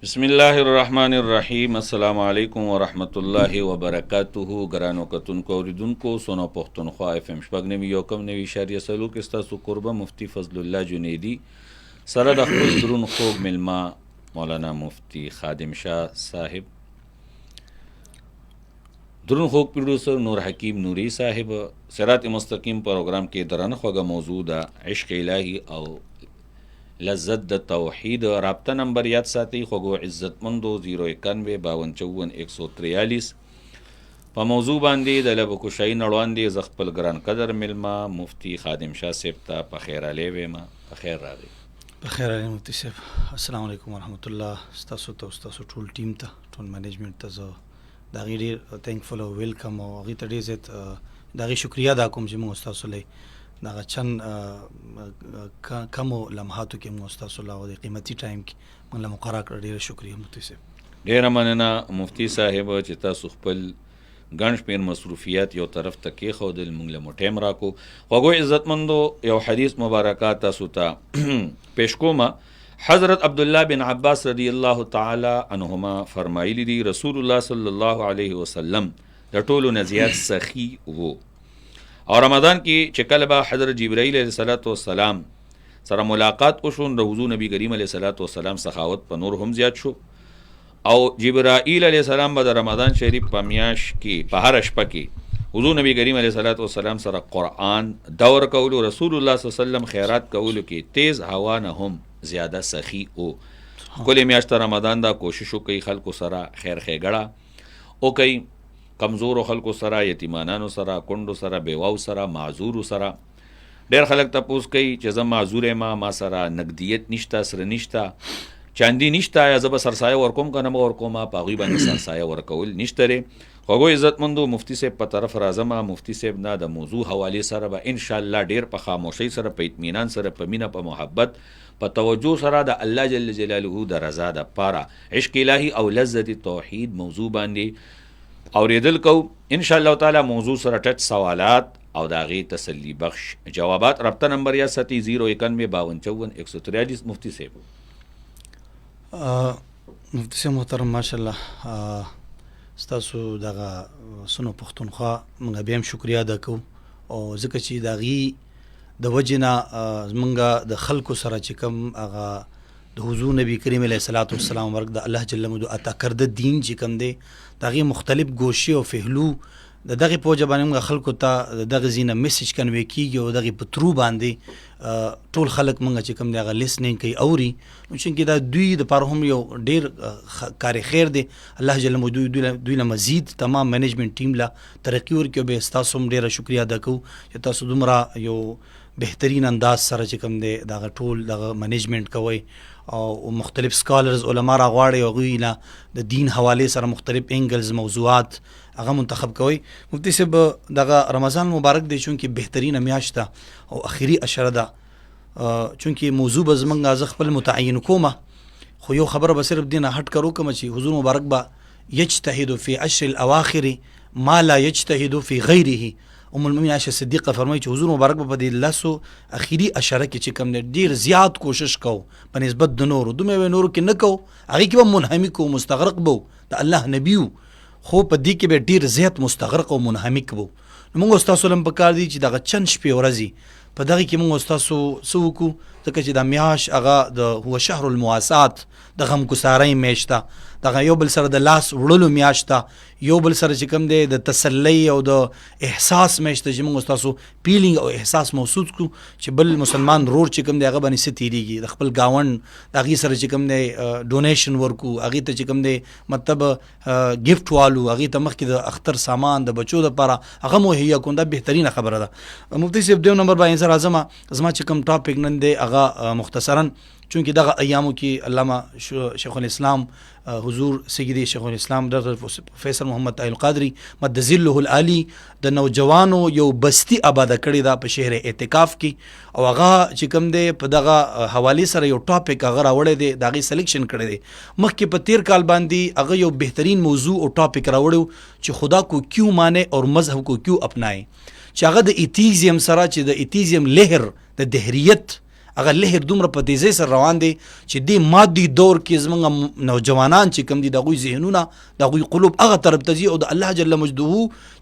بسم الله الرحمن الرحیم. السلام علیکم ورحمت الله وبرکاته. ګرانو کتونکو اوریدونکو سونا پښتونخوا اف ام شپږ نوي یو کم نوي اشاریه څلور کې ستاسو قربه مفتی فضل الله جنیدی سره د خپل درون خوږ ملما مولانا مفتی خادم شاه صاحب، درون خوږ پروډوسر نور حکیم نوری صاحب. صراط مستقیم پروګرام کې درنه خوږه موضوع ده عشق الهی او لذت د توحید. رابطه نمبر یاد ساتي خوږو عزتمندو 09152541143. په موضوع باندې د لب کوشای نړوان دي ز خپل ګران قدر ملما مفتی خادم شاه صاحب ته په خیر علی ویما. په خیر راغی. په خیر علی مفتی صاحب. السلام علیکم ورحمت الله. ستاسو ټول ټیم ته ټول مینجمنت ته زه دا غیر تھینکفل او ویلکم او غی ته ډیر زیات دا غی شکریا دا کوم چې موږ تاسو لای دا چند کمو لمحاتو کې موږ تاسو له د قیمتي ټایم کې موږ له مقرره کړ. ډیر شکریا مفتی صاحب. ډیر مننه مفتی صاحب چې تاسو خپل ګڼ شمېر مصروفیات یو طرف ته کېښودل، موږ له مو ټایم راکو. خوږو عزتمندو یو حدیث مبارکات تاسو ته پیش کومه. حضرت عبدالله بن عباس رضی الله تعالی عنهما فرمایلی دي رسول الله صلی الله علیه وسلم د ټولو نه زیات سخي وو، او رمضان کې چې کله به حضرت جبرائیل علیه السلام سره ملاقات وشو د حضور نبی کریم علیه السلام سخاوت په نور هم زیات شو، او جبرائیل علیه السلام به د رمضان شریف په میاشت کې په هر شپه کې حضور نبی کریم علیه السلام سره قرآن دور کولو، رسول الله صلی الله علیه وسلم خیرات کولو کې تیز هوا نه هم زیاده سخی او کل میاشت رمضان دا کوشش وکړي خلکو سره خیر ښېګړه وکړي، کمزورو خلکو سره، یتیمانانو سره، کونډو سره، بیواو سره، معذورو سره. ډېر خلک تپوس کوي چې زه معذور یم، ما سره نقدیت نشته، سره نشته، چاندي نشته، یا زه به سرسایه ورکوم که نه به ورکوم، په هغوی باندې سرسایه ورکول نشته دی. خوږو عزتمندو مفتی صاحب په طرف راځم. مفتی صاحب نه د موضوع حوالې سره به انشاءالله ډېر په خاموشۍ سره، په اطمینان سره، په مینه، په محبت، په توجه سره د الله جل جلاله د رضا دپاره عشق الهي او لذت توحید موضوع باندې اوریدل کو. ان شاء الله تعالی موضوع سره ټچ سوالات او د هغې تسلی بخش جوابات. رابطه نمبر یا ساتي 09152541143. مفتی صاحب. مفتی صاحب محترم ماشاءالله ستاسو دغه سنو پښتونخوا موږ بیا هم شکریا ادا کوو، او ځکه چې د هغې د وجې نه زمونږ د خلکو سره چې کوم هغه د حضور نبی کریم علیه السلام ورک د الله جل مدو عطا کرده دین چې کوم دی د هغې مختلف ګوشې او فهلو د دغې په وجه باندې موږ خلکو ته د دغې ځای نه میسج کنوی کېږي، او دغې په ترو باندې ټول خلک موږ چې کوم دی هغه لیسنینګ کوي، اوري. نو چونکې دا دوی دپاره هم یو ډېر کار خیر دی. الله جل مدو دوی له مزید تمام مینجمنټ ټیم له ترقي ورکړي، او بیا ستاسو هم ډېره شکریا ادا کوو چې تاسو دومره یو بهترین انداز سره چې کوم دی دغه ټول دغه مینجمنټ کوئ، او مختلف سکالرز علما راغواړئ، او هغوی نه د دین حوالې سره مختلف انګلز موضوعات هغه منتخب کوئ. مفتی صاحب دغه رمضان مبارک دی چونکې بهترینه میاشت ده او اخري اشره ده، چونکې موضوع به زموږ زه خپل متعین کومه، خو یو خبره به صرف دې نه هټ کر وکړم چې حضور مبارک به یجتهد فی عشر الاواخر ما لا یجتهد فی غیره. ام المؤمنین عائشہ صدیقه فرمایي چې حضور مبارک په دې لاسو اخیری اشاره کې چې کوم ډیر زیات کوشش کو په نسبت د نورو دومره نورو کې نه کو، هغه کې به منهمک او مستغرق بو د الله نبی، خو په دې کې به ډیر زیات مستغرق او منهمک بو. موږ استاد سلام په کار دي چې دغه چند شپې ورځي په دغه کې موږ استاد سوکو ځکه چې د میاش هغه د هو شهر المواسات د غم ګسارۍ میاشت ده، دغه یو بل سره د لاس وړلو میاشت ده، یو بل سره چې کوم دی د تسلی او د احساس میاشت ده چې موږ ستاسو پیلینګ او احساس محسوس کړو چې بل مسلمان رور چې کوم دی هغه باندې څه تېرېږي، د خپل ګاونډ د هغې سره چې کوم دی ډونیشن ورکو، هغې ته چې کوم دی مطلب ګفټ والو، هغې ته مخکې د اختر سامان د بچو دپاره هغه مهیا کړو. دا بهترینه خبره ده. مفتی صاحب دیو نمبر باندې زه راځم. زما چې کوم ټاپک نن دی هغه مختصرا چونکې دغه ایامو کې علامه شیخ الاسلام حضور سیدی شیخ الاسلام ډاکټر پروفیسر محمد طاهر القادری مد ظله العالی د نوجوانو یو بستی آباده کړې ده په شهر اعتکاف کې، او هغه چې کوم دی په دغه حوالې سره یو ټاپک هغه راوړی دی، د هغې سلیکشن کړی دی. مخکې په تیر کال باندې هغه یو بهترین موضوع او ټاپک راوړی چې خدا کو کیوں مانے اور مذهب کو کیوں اپنائے، چې هغه د ایتیزم سره چې د ایتیزم لهر د دهریت هغه لهر دومره په تیزۍ سره روان دی چې دې مادي دور کې زمونږ نوجوانان چې کوم دي د هغوی ذهنونه د هغوی قلوب هغه طرف ته ځي او د الله جل مجده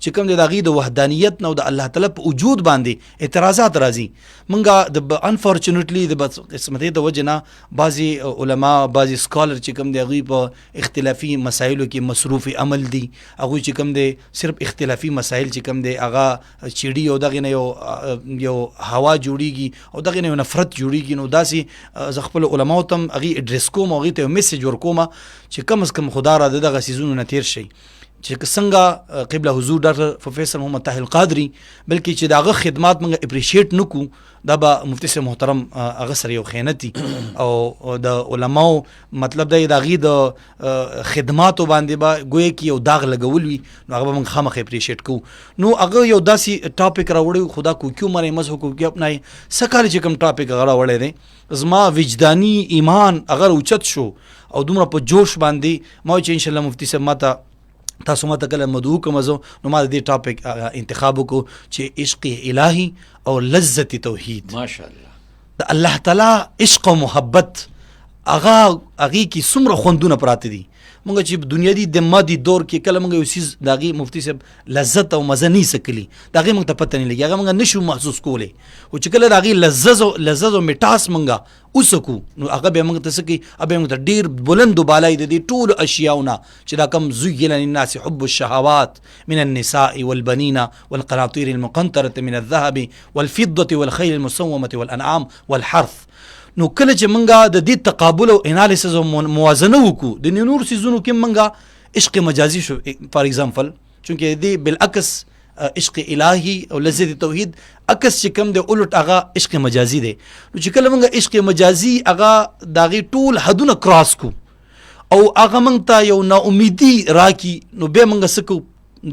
چې کوم دی د هغوی د وحدانیت نه او د الله تعالی په وجود باندې اعتراضات راځي. مونږه د انفارچونیټلی د بدقسمتۍ د وجې نه بعضې علما بعضې سکالر چې کوم دی هغوی په اختلافي مسایلو کې مصروف عمل دي. هغوی چې کوم دی صرف اختلافي مسایل چې کوم دی هغه چیړي او دغې نه یو هوا جوړیږي او دغې نه یو نفرت جوړیږي. نو داسې زه خپل علماو ته هم هغې اډرس کوم او هغې ته یو میسج ورکوم چې کم از کم خدا را د دغه څیزونو نه تېر شئ چې څنګه قبله حضور ډاکټر پروفیسر محمد طاهر القادري بلکې چې د هغه خدمات موږ اپریشیټ نه کړو دا به مفتي صاحب محترم هغه سره یو خیانت او د علماو مطلب دی د هغې د خدماتو باندې به ګویا کې یو داغ لګول وي نو هغه به موږ خامخا اپریشیټ کوو. نو هغه یو داسې ټاپک راوړی خدا کوکیو مره مذهب کوکیو اپنای سکال چې کوم ټاپک هغه راوړی دی زما وجداني ایمان اگر اوچت شو او دومره په جوش باندې ما چې انشاءالله مفتي صاحب ماته تاسو ماته کله مدعو کوم زه نو ما د دې ټاپک انتخاب وکړو چې عشق الهی او لذت توحید. ماشاءالله د الله تعالی عشق او محبت هغې کې څومره خوندونه پراته دي. مونږ چې دنیا دی د مادي دور کې کله مونږ یو څیز د هغې مفتي صاحب لذت او مزه نه څکلي د هغې مونږ ته پته نه لګي هغه مونږ نشو محسوس کولی خو چې کله د هغې لذت او مټاس مونږ وسکو نو هغه بیا مونږ ته څه کوي هغه بیا مونږ ته ډېر بلند و بالای د دې ټولو اشیاونه چې دا کوم زین للناس حب الشهوات من النساء والبنین والقناطیر المقنطرة من الذهب والفضة والخيل المسومة والأنعام والحرث. نو کله چې منګه د دې تقابل او انالیسز او موازنه وکړو د نور سیزونو کې منګه عشق مجازي شو فار ایگزامپل چونکه دې بالعکس عشق الهی او لذت توحید عکس چې کوم د الټ هغه عشق مجازي دی. نو چې کله منګه عشق مجازي هغه د هغې ټول حدونه کراس کو او هغه موږ ته یو ناامیدي راکي نو بیا موږ څه کوو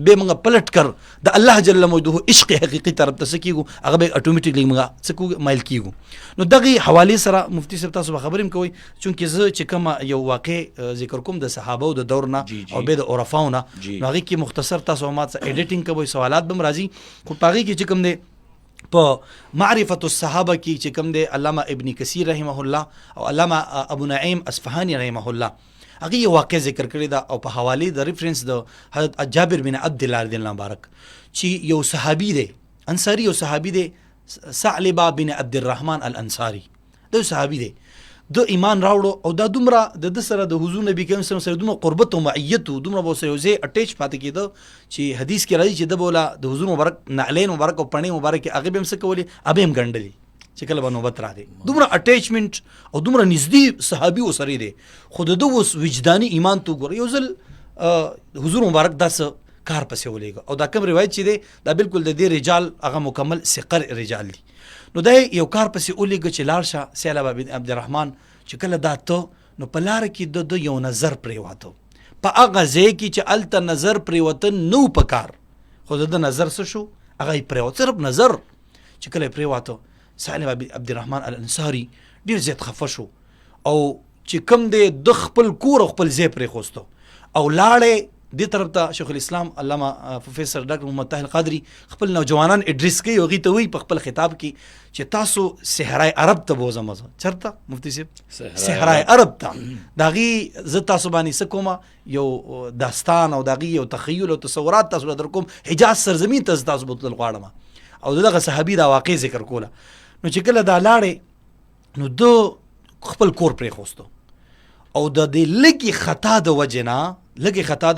بیا موږ پلټ کر د الله جل مجده عشق حقیقي طرف ته څه کېږو هغه به اټومیټیکلی موږ څه کوو مایل کېږو. نو دغې حوالې سره مفتي صاحب تاسو به خبرې هم کوئ چونکې زه چې کومه یو واقع ذکر کوم د صحابو د دور نه او بیا د عرفاو نه نو هغې کې مختصر تاسو ما څه ایډیټینګ کوئ سوالات به هم راځي خو په هغې کې چې کوم دی په معرفت الصحابه کې چې کوم دی علامه ابن کثیر رحمه الله او علامه ابو نعیم اصفهاني رحمه الله هغه یو واقع ذکر کړی دا او په حواله د ریفرنس د حضرت جابر بن عبد الله رضی الله مبارک چې یو صحابي دی انصاری یو صحابي دی ثعلبه بن عبد الرحمن الانصاری دا صحابي دی د ایمان راوړو او دا دومره د سره د حضور نبی کریم صلی الله علیه وسلم دومره قربت او معیت دومره به سره یوځای اٹیچ پاتې کېده چې حدیث کې راځي چې د بولا د حضور مبارک نعلین مبارک او پڼې مبارک هغه به هم څه کولې هغه هم ګنډلې چې کله به نوبت راغی دومره اٹیچمنټ او دومره نږدې صحابي ورسره دی خو د ده اوس وجداني ایمان ته وګوره یو ځل حضور مبارک داسې کار پسې ولېږه او دا کوم روایت چې دی دا بالکل د دې رجال هغه مکمل ثقر رجال دي. نو دا یو کار پسې ولېږه چې لاړ شه ثعلبه بن عبدالرحمن چې کله دا ته نو په لاره کې د یو نظر پرېواته په هغه ځای کې چې هلته نظر پرېوته نو په کار خو د نظر څه شو هغه یې پرېوت صرف نظر چې کله یې پرېواته ثعلبه بن عبدالرحمن الانصاري ډېر زیات خفه شو او چې کوم دی د خپل کور او خپل ځای پرېښوسته او لاړې دې طرف ته شیخ الاسلام علامه پروفیسر ډاکټر محمد طاهر القادري خپل نوجوانان اډریس کوي او هغې ته وایي په خپل خطاب کې چې تاسو صحرای عرب ته بوځم زه چېرته مفتي صاحب صحرای عرب ته د هغې زه تاسو باندې څه کومه یو داستان او د هغې یو تخیل او تصورات تاسو له در کوم حجاز سرزمین ته زه تاسو بوتلل غواړم او دغه صحابي دا واقع ذکر کوله. نو چې کله دا لاړې نو ده خپل کور پرېښوستو او د دې لږې خطا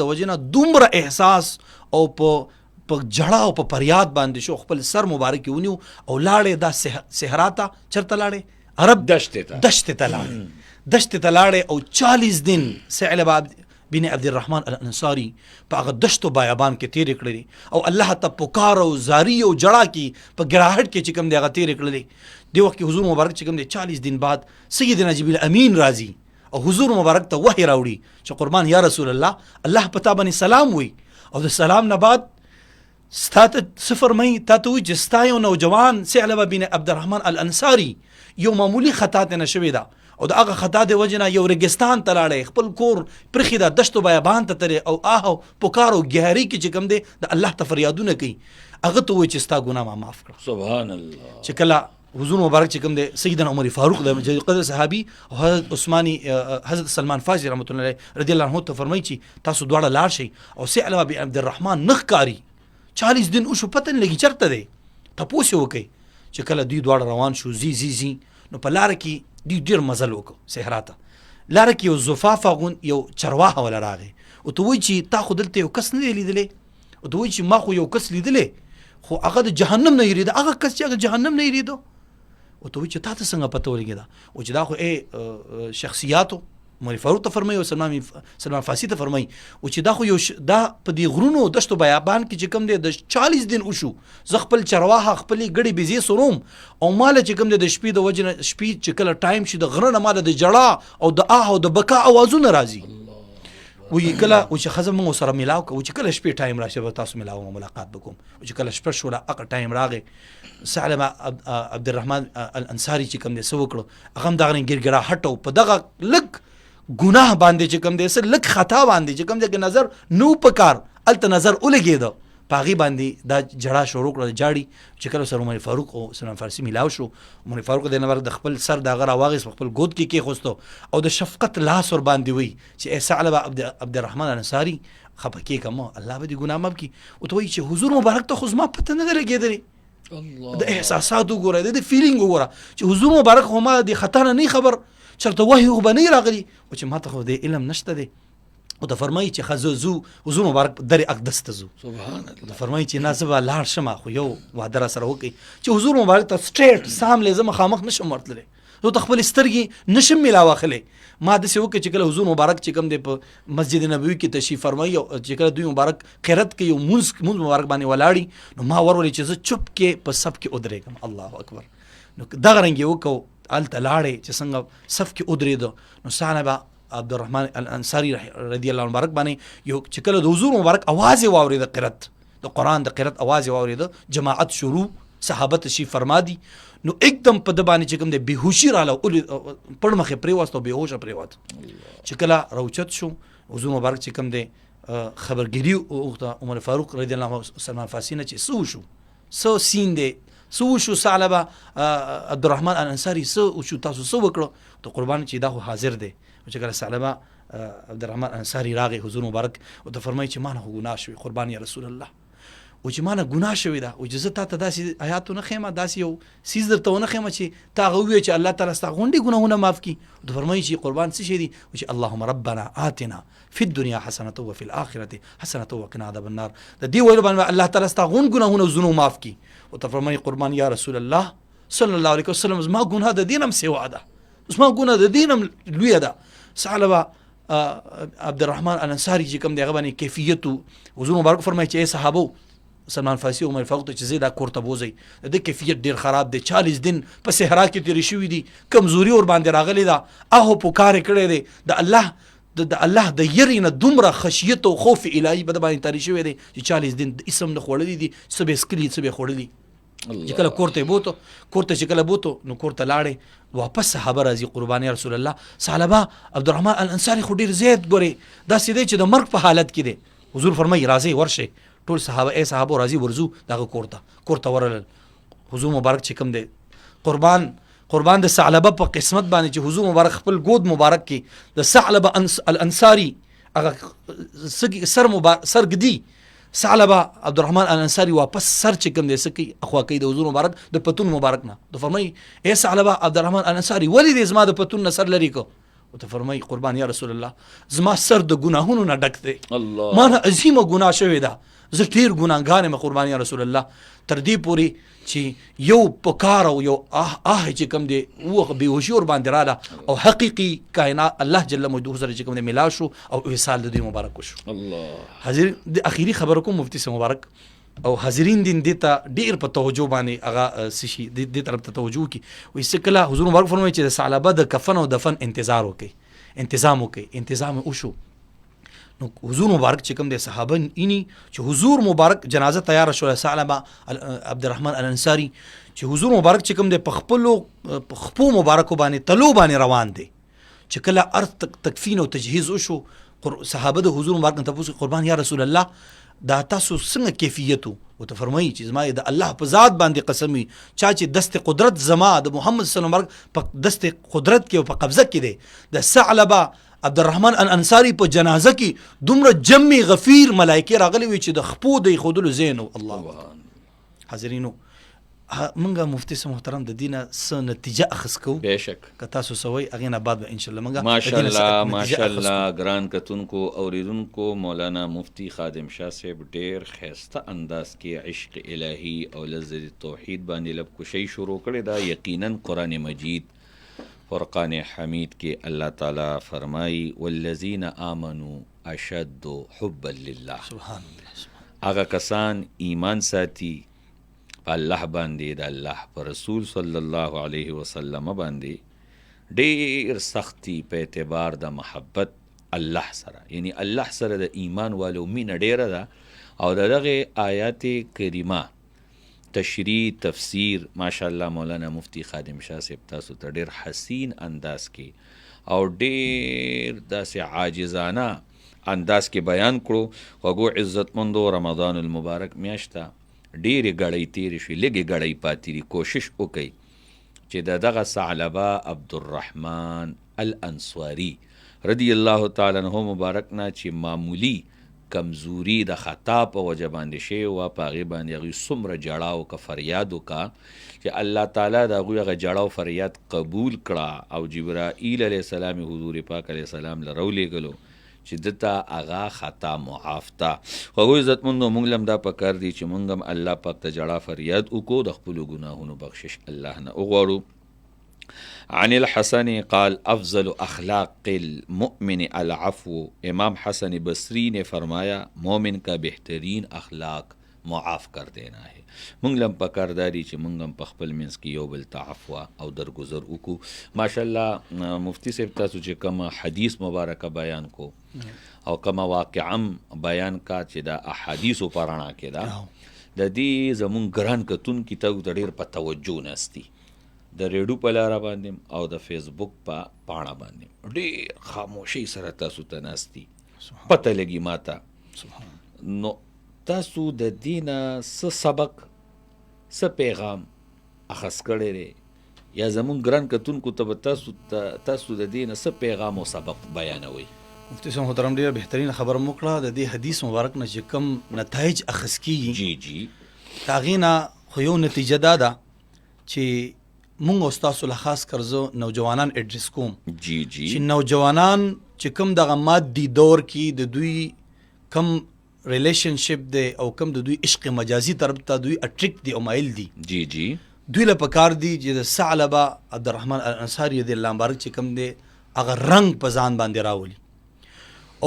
د وجې نه دومره احساس او په جړه او په فریاد باندې شو خپل سر مبارک ونیو او لاړې دا صحرا ته چېرته لاړې عرب دشتې ته لاړې او 40 دن ثعلبه بن عبدالرحمن الانصاری په هغه دشتو بیابان کې تېرې کړلې او الله ته پکار او زاری او جړه کې په ګراهټ کې چې کوم دی هغه تېرې کړلې. دې وخت کې حضور مبارک چې کوم دی 40 دن بعد سیدنا جبریل امین راځي او حضور مبارک ته وحی راوړي چې قربان یا رسول الله په تا باندې سلام وي او د سلام نه بعد ستا ته څه فرمایي تا ته وایي چې ستا یو نوجوان ثعلبه بن عبدالرحمن الانصاری یو معمولي خطا ته نه شوې ده او د هغه خطا د وجې نه یو ریګستان ته لاړی خپل کور پرېښي ده دشتو بیابان ته تلې او آه پکار او ګهري کې چې کوم دی د الله ته فریادونه کوي هغه ته وایي چې ستا ګناه ما معاف کړه. سبحان الله. چې کله حضور مبارک چې کوم دی سیدنا عمر فاروق د قدر صحابي او حضرت عثماني حضرت سلمان فارسي رحمت الله علیه رضی الله عنه ته فرمایي چې تاسو دواړه لاړ شئ او ثعلبه بن عبد الرحمن نخکاری 40 دن وشو پته نه لګي چرته دی تاسو وکي چې کله دوی دواړه روان شو زی نو په لار کې دوی ډیر مزل وکړو صحرا ته لار کې یو زفافه غون یو چرواها ولا راغی او ته وایي چې تا خو دلته یو کس نه لیدلې او ته وایي چې ما خو یو کس لیدلې خو هغه د جهنم نه یریده هغه کس چې هغه جهنم نه یریده او ته وایي چې تا ته څنګه پته ولګېده او چې دا خو شخصیاتو عمر فاروق ته فرمایي او سلمان فارسي ته فرمایي او چې دا خو یو دا په دې غرونو دشتو بیابان کې چې کوم دی د 40 دن وشو زه خپل چرواها خپلې ګړې بيزي سروم او مال چې کوم دی د شپې د وجنه شپې چې کله ټایم شي د غره نه مال د جړه او د او د بکا اوازونه راځي وی کله او چې خزم مو سره ملاو کو چې کله شپې ټایم راشي به تاسو ملاو ملاقات وکم او چې کله شپه شو لا اقا ټایم راغی ثعلبه عبد الرحمن الانصاري چې کوم دی سو وکړو هغه هم دغه ګرګرا هټو په دغه لک ګناه باندې چې کوم دی سر لک خطا باندې چې کوم دی نظر نو پکار الته نظر ولګید پاغي باندې دا جړه شروع کړل جاړي چې کله سر عمر فاروق او سلمان فارسي ملاو شو عمر فاروق د نور د خپل سر د غره واغس خپل ګود کې خوستو او د شفقت لاس ور باندې وي چې ثعلبه عبد الرحمن الانصاري خپکه کوم الله به دې ګناه مب کی او ته وایي چې حضور مبارک ته خو ما پته نه لګیدلی الله د احساسات وګوره د فیلینګ وګوره چې حضور مبارک خو ما د خطا نه خبر چرته وحی خو بنی راغلی او چې ماته خو د علم نشته دی او ته فرمایي چې خزو حضور مبارک در اقدس ته زو سبحان الله ته فرمایي چې ناسبه لاړ شمه خو یو وعده را سره وکي چې حضور مبارک ته سټریټ سام لازم خامخ نشم ورتلې نو تخپل سترګي نشم ملاوخله ما د څه وکي چې کله حضور مبارک چې کوم دی په مسجد نبوي کې تشریف فرمایي او چې کله دوی مبارک قرات کې یو مونږ مبارک باندې ولاړی نو ما ورولې چې زه چپ کې په سب کې ودرېږم الله اکبر نو دغه رنګ یو کو الته لاړې چې څنګه صف کې ودرېده نو ثعلبه عبد الرحمن الانصاري رضی الله عنه مبارک باندې یو چې کله د حضور مبارک आवाज واورید قرات د قران د قرات आवाज واورید جماعت شروع صحابه تشریف فرما دي نو एकदम په د باندې چې کوم د بیهوشي رااله پړ مخه پریواستو بیهوش پریوات چې کله روچت شو حضور مبارک چې کوم د خبرګيري او عمر فاروق رضی الله عنه سلمان فارسي نه چې سو سین دی سو شو ثعلبه عبد الرحمن الانصاري سو شو تاسو سو وکړو ته قربان چې دا حاضر دی چې کله ثعلبه عبد الرحمن الانصاري راغی حضور مبارک او ته فرمایي چې ما نه ګناه شوی قربان یا رسول الله او چې ما نه ګناه شوی دا او جزه ته داسې آیاتونه خیمه داسې یو سیز درته ونه خیمه چې تا غوي چې الله تعالی ست غونډي ګناهونه معاف کی او ته فرمایي چې قربان څه شي دي او چې اللهم ربنا آتنا في الدنيا حسنه وفي الاخره حسنه وقنا عذاب النار د دې ویل باندې الله تعالی ست غون ګناهونه زنو معاف کی او ته فرمایي قربان یا رسول الله صلی الله علیه وسلم ما ګناه د دینم سیوا ده ما ګناه د دینم لوی ده ثعلبه عبد الرحمن الانصاري چې کوم دغه باندې کیفیت حضور مبارک فرمایي چې صحابه سلمان فارسي عمر فاروق ته چې زیاده کوړه بوزي د کیفیت ډیر خراب دی 40 دن په صحرا کې تیر شوی دي کمزوري اور باندې راغلی دا هغه پکار کړي دي د الله د يرینه دومره خشیت او خوف الهي په باندې تاری شوی دي چې 40 دن اسم نه خوړلې دي سبه سکلی سبه خوړلې چې کله کوړه چې کله بوته نو کوړه لاړې واپس صحابه راځي قرباني رسول الله ثعلبه عبد الرحمن الانصاري خو ډیر زیات ګوري دا سیده چې د مرګ په حالت کې دي حضور فرمایي راځي ورشه ټول صحابه راځي ورزو دغه کوړه ورل حضور مبارک چې کوم دی قربان د ثعلبه په قسمت باندې چې حضور مبارک خپل ګود مبارک کې د ثعلبه الانصاري هغه سرګدي ثعلبه عبد الرحمن الانصاري واپس سر چې کوم دی سکی اخوا کوي د حضور مبارک د پتون مبارک نه د فرمایي اے ثعلبه عبد الرحمن الانصاري ولې دې زما د پتون سر لري کو او ته فرمایي قربان یا رسول الله زما سر د ګناهونو نه ډک دی الله ما نه عظیمه ګناه شوی ده زه ډیر ګناهګار یم قربان یا رسول الله تر دې پوري چې یو پکار او یو چې کوم دی وغه بیهوشي ور باندې رااله او حقيقي کائنات الله جل مجدوه سره چې کوم دی ملا شو او وصال د دوی مبارک شو الله حاضر د اخیری خبر کوم مفتی سے مبارک او حاضرین دین دیتا ډیر په توجه باندې هغه سشي د طرف ته توجه کی وې سکلا حضور مبارک فرمایي چې ثعلبه د کفن او دفن انتظام وکي وشو نو حضور مبارک چې کوم د صحابه اني چې حضور مبارک جنازه تیار شو ثعلبه عبد الرحمن الانصاري چې حضور مبارک چې کوم د خپو مبارک باندې تلو باندې روان دي چې کله ارث تکفین او تجهیز وشو صحابه د حضور مبارک ته پوښتنه قربان یا رسول الله دا تاسو څنګه کیفیت او ته فرمایي چې زما د الله په ذات باندې قسم وي چا چې دست قدرت زما د محمد صلی الله علیه وسلم په دست قدرت کې او په قبضه کې دی د ثعلبه عبدالرحمن الانصاری په جنازه کې دومره جمع غفیر ملائکه راغلي وي چې د خپو د خودلو زینو الله حاضرینو منګه مفتی سه محترم د دینه س نتیجه اخس کو بهشک که تاسو سوي اغه نه بعد ان شاء الله منګه ماشاءالله ګران کتونکو اوریدونکو مولانا مفتی خادم شاه صاحب ډیر خسته انداز کې عشق الهی او لذت توحید باندې لب کوشي شروع کړي دا یقینا قران مجید فرقان حمید کې الله تعالی فرمایي والذین آمنوا اشد حبا لله سبحان الله هغه کسان ایمان ساتي الله باندې د الله پر رسول صلی الله علیه وسلم باندې ډیر سختی په اعتبار د محبت الله سره یعنی الله سره د ایمان والو مینه ډیره ده او دغه آیات کریمه تشریح تفسیر ماشاءالله مولانا مفتی خادم شاه صاحب تاسو ته ډیر حسین انداز کې او ډیر داسې عاجزانه انداز کې بیان کړو وګو عزتمندو رمضان المبارک میاشته ډیرې ګړۍ تیرې شوې لږې ګړۍ پاتې دي کوشش وکئ چې دغه ثعلبه عبدالرحمن الانصاري رضی الله تعالی عنه مبارک نه چې معمولی کمزوري د خطا په وجه باندې شوی وه په هغې باندې هغوی څومره ژړا وکړه فریاد وکړه چې الله تعالی د هغوی هغه ژړا او فریاد قبول کړه او جبرائیل علیه السلام حضور پاک علیه السلام له راولېږلو چې دته هغه خطا معاف ته هغوی عزتمندو موږ هم دا پکار دي چې موږ هم الله پاک ته ژړا فریاد وکړو د خپلو ګناهونو بخشش الله نه وغواړو عن الحسن قال افضل اخلاق المؤمن العفو امام حسن بصری نے فرمایا مومن کا بہترین اخلاق معاف کر دینا ہے موږ هم پکار داري چې موږ هم په خپل منځ کې یو بل ته عفو او درگذر وکړو ماشاءالله مفتی صاحب تاسو چې کوم حدیث مبارکه بیان کو او کوم واقعم بیان کا چې دا احادیثو په رڼا کې دا د دې زمونږ ګران کتونکي ته ډېر په توجه نستی د ریډیو په لاره باندې او د فیسبوک په پاڼه باندې ډېر خاموشي سره تاسو ته نستی پته لګي ماته نو تاسو د دینه څه سبق څه پیغام اخذ کړی دی یا زمونږ ګران کتونکو ته به تاسو د دینه څه پیغام او سبق بیانوئ مفتی صاحب محترم ډیره بهترین خبره مو کړه د دې حدیث مبارک نه چې کوم نتایج اخذ کیږي جی د هغې نه خو یو نتیجه دا ده چې مونږ او ستاسو له خاص کر زه نوجوانان اډرس کوم چې نوجوانان چې کوم دغه مادي دور کې د دوی کم ریلیشنشپ دی او کم د دوی عشق مجازي طرف ته دوی اټریکټ دی او مایل دی جی دوی له پکار دی چې د ثعلبه عبدالرحمن الانصاري رضی الله عنه چې کوم دی هغه رنګ په ځان باندې راولي